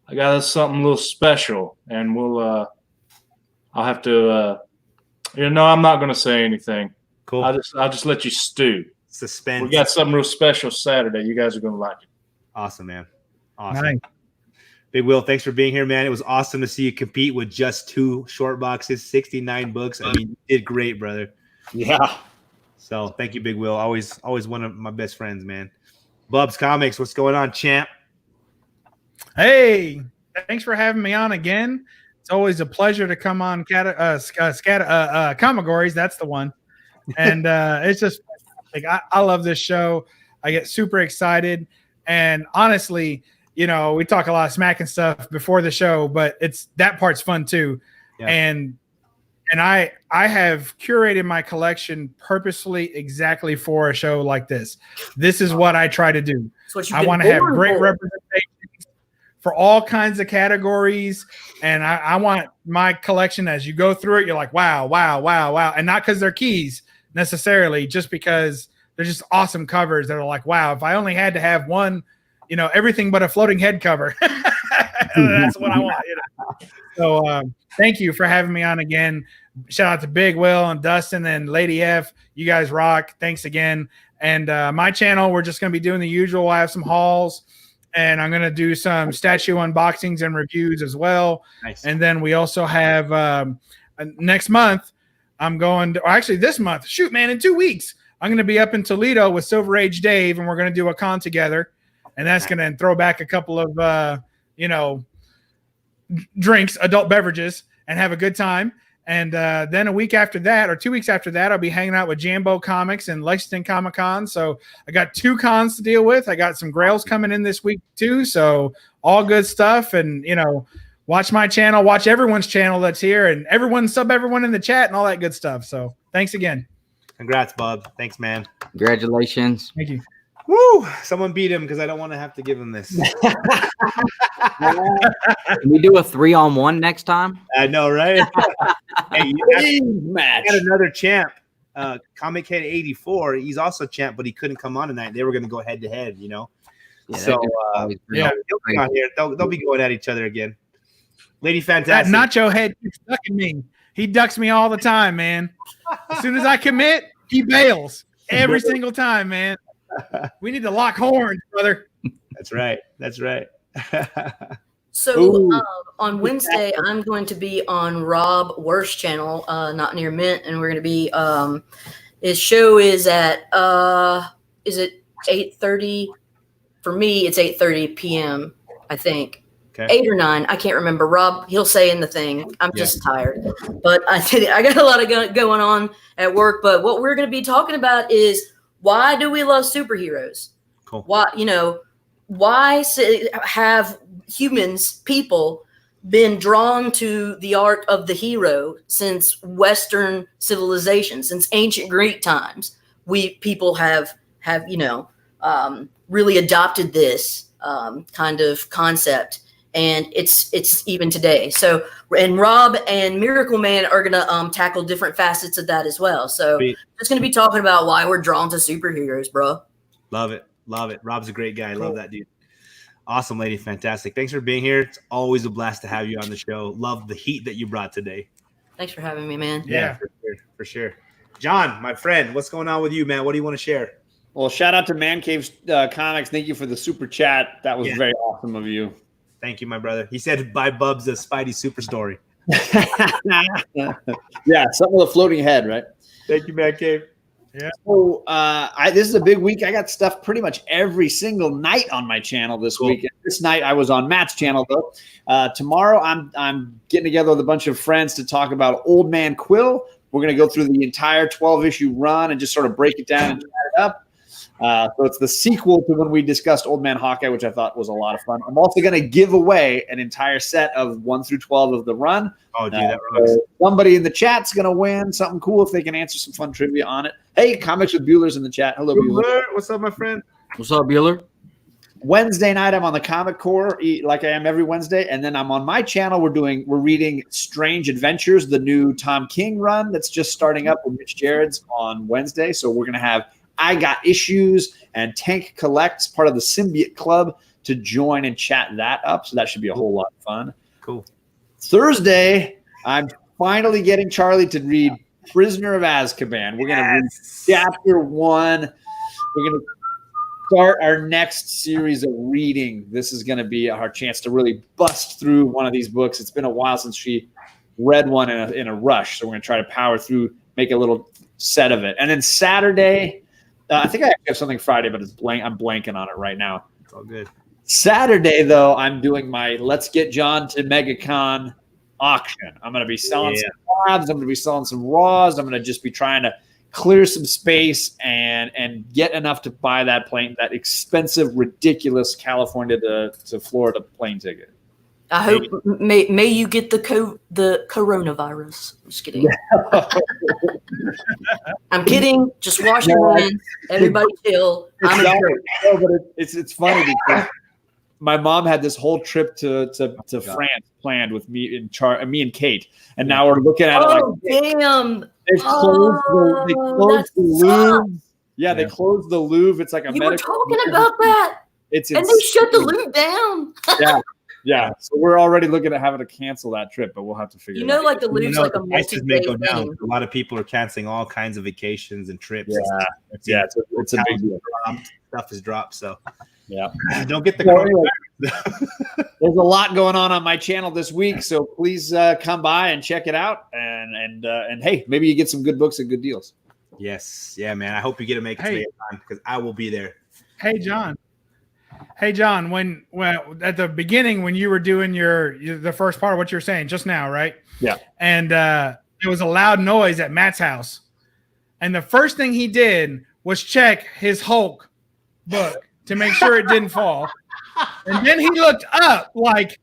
I got something a little special, and I'll have to I'm not going to say anything. Cool. I'll just let you stew. Suspense. We got something real special Saturday. You guys are going to like it. Awesome, man. Awesome. Nice. Big Will, thanks for being here, man. It was awesome to see you compete with just 2 short boxes, 69 books. I mean, you did great, brother. Yeah. So thank you, Big Will. Always one of my best friends, man. Bubs Comics, what's going on, champ? Hey, thanks for having me on again. It's always a pleasure to come on Comicgories. That's the one. And it's just like I love this show. I get super excited. And honestly, we talk a lot of smack and stuff before the show, but that part's fun too. Yeah. And I have curated my collection purposefully exactly for a show like this. This is what I try to do. I want to have great representation for all kinds of categories. And I want my collection, as you go through it, you're like, wow, wow, wow, wow. And not because they're keys necessarily, just because they're just awesome covers that are like, wow, if I only had to have one, everything but a floating head cover. That's what I want. So thank you for having me on again. Shout out to Big Will and Dustin and Lady F. You guys rock. Thanks again. And my channel, we're just going to be doing the usual. I have some hauls, and I'm going to do some statue unboxings and reviews as well. Nice. And then we also have next month, this month, shoot, man, in 2 weeks, I'm going to be up in Toledo with Silver Age Dave, and we're going to do a con together. And that's going to throw back a couple of, drinks, adult beverages, and have a good time. And then a week after that, or 2 weeks after that, I'll be hanging out with Jambo Comics and Lexington Comic Con. So I got 2 cons to deal with. I got some grails coming in this week too. So all good stuff. And, watch my channel, watch everyone's channel that's here, and sub everyone in the chat and all that good stuff. So thanks again. Congrats, Bub. Thanks, man. Congratulations. Thank you. Woo! Someone beat him because I don't want to have to give him this. Can we do a 3-on-1 next time? I know, right? Hey, match. got another champ, Comic Head 84. He's also champ, but he couldn't come on tonight. They were going to go head to head, Yeah, so yeah, they'll be on here. They'll be going at each other again. Lady Fantastic. That nacho head keeps ducking me. He ducks me all the time, man. As soon as I commit, he bails every single time, man. We need to lock horns, brother. That's right. So on Wednesday, I'm going to be on Rob Worst's channel, Not Near Mint, and we're going to be his show is at is it 8:30? For me, it's 8:30 p.m. I think. Okay. 8 or 9, I can't remember. Rob, he'll say in the thing. I'm just tired, but I got a lot of going on at work. But what we're going to be talking about is, why do we love superheroes? Cool. Why have people been drawn to the arc of the hero since Western civilization, since ancient Greek times? People have really adopted this kind of concept, and it's even today. So, and Rob and Miracle Man are gonna tackle different facets of that as well. So, just gonna be talking about why we're drawn to superheroes, bro. Love it. Rob's a great guy. Love that dude. Awesome, Lady Fantastic. Thanks for being here. It's always a blast to have you on the show. Love the heat that you brought today. Thanks for having me, man. Yeah, for sure. John, my friend, what's going on with you, man? What do you want to share? Well, shout out to Man Cave Comics. Thank you for the super chat. That was very awesome of you. Thank you, my brother. He said, buy Bubs a Spidey super story. Yeah, something with a floating head, right? Thank you, man cave. So this is a big week. I got stuff pretty much every single night on my channel this week. And this night I was on Matt's channel though. Tomorrow I'm getting together with a bunch of friends to talk about Old Man Quill. We're going to go through the entire 12-issue run and just sort of break it down and chat it up. So it's the sequel to when we discussed Old Man Hawkeye, which I thought was a lot of fun. I'm also going to give away an entire set of 1 through 12 of the run. Oh, dude, that rocks. Somebody in the chat's going to win something cool if they can answer some fun trivia on it. Hey, Comics with Bueller's in the chat. Hello, Bueller. What's up, my friend? What's up, Bueller? Wednesday night, I'm on the Comic Core like I am every Wednesday, and then I'm on my channel. We're reading Strange Adventures, the new Tom King run that's just starting up with Mitch Jared's on Wednesday. So we're gonna have I Got Issues and Tank Collects, part of the Symbiote Club, to join and chat that up. So that should be a whole lot of fun. Cool. Thursday, I'm finally getting Charlie to read Prisoner of Azkaban. We're gonna read chapter 1. We're gonna start our next series of reading. This is going to be our chance to really bust through one of these books. It's been a while since she read one in a rush, so we're going to try to power through, make a little set of it. And then Saturday, I think I actually have something Friday, but it's blank. I'm blanking on it right now. It's all good. Saturday, though, I'm doing my Let's Get John to MegaCon auction. I'm going to be selling some labs. I'm going to be selling some raws. I'm going to just be trying to clear some space and get enough to buy that expensive, ridiculous California to Florida plane ticket. I hope may you get the coronavirus. I'm just kidding. I'm kidding. Just wash your hands. Everybody chill. But it's funny because my mom had this whole trip to France planned with me and Kate, and now we're looking at it like, damn. They closed the Louvre. Yeah, they closed the Louvre. It's like a medical. You were talking about that. It's and they shut the Louvre down. Yeah. So we're already looking at having to cancel that trip, but we'll have to figure. Like the Louvre's like a multi-day thing. A lot of people are canceling all kinds of vacations and trips. Yeah. It's a big deal. Stuff is dropped. So yeah, don't get the. There's a lot going on my channel this week, so please come by and check it out. And hey, maybe you get some good books and good deals. Yes, yeah, man. I hope you get to make it to time because I will be there. Hey, John. When at the beginning when you were doing the first part of what you're saying just now, right? Yeah. And there was a loud noise at Matt's house, and the first thing he did was check his Hulk book to make sure it didn't fall. And then he looked up like,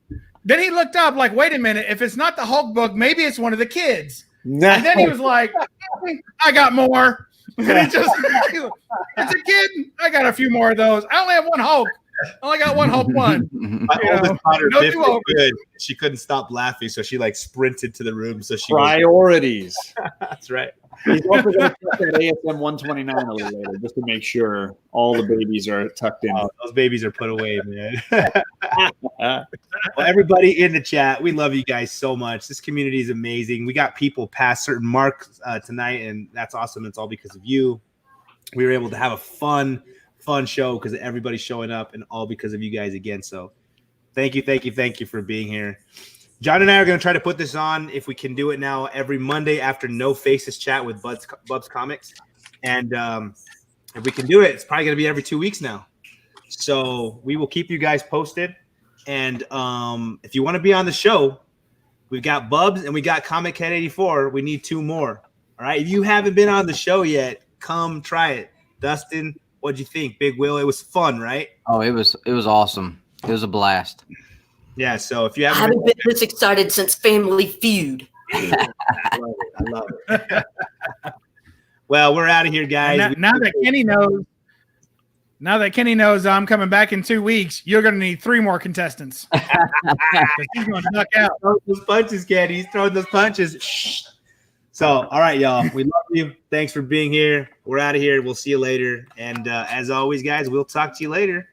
wait a minute, if it's not the Hulk book, maybe it's one of the kids. No. And then he was like, I got more. And it's a kid. I got a few more of those. I only have one Hulk. I only got one Hulk one. My oldest daughter, good. She couldn't stop laughing, so she sprinted to the room. So she priorities. That's right. He's also going to check that ASM 129 a little later just to make sure all the babies are tucked in. Oh, those babies are put away, man. Well, everybody in the chat, we love you guys so much. This community is amazing. We got people past certain marks tonight, and that's awesome. It's all because of you. We were able to have a fun show because everybody's showing up, and all because of you guys again. So thank you for being here. John and I are going to try to put this on, if we can do it now, every Monday after No Faces Chat with Bub's Comics. And if we can do it, it's probably going to be every 2 weeks now. So we will keep you guys posted. And if you want to be on the show, we've got Bubs and we got Comic Head 84. We need 2 more. All right. If you haven't been on the show yet, come try it. Dustin, what'd you think? Big Will, it was fun, right? Oh, it was awesome. It was a blast. Yeah, so if you haven't been this excited since Family Feud. I love it. Well, we're out of here, guys. Now that Kenny knows I'm coming back in 2 weeks, you're going to need 3 more contestants. He's going to knock out. Throw those punches, Kenny. He's throwing those punches. So, all right, y'all. We love you. Thanks for being here. We're out of here. We'll see you later. And as always, guys, we'll talk to you later.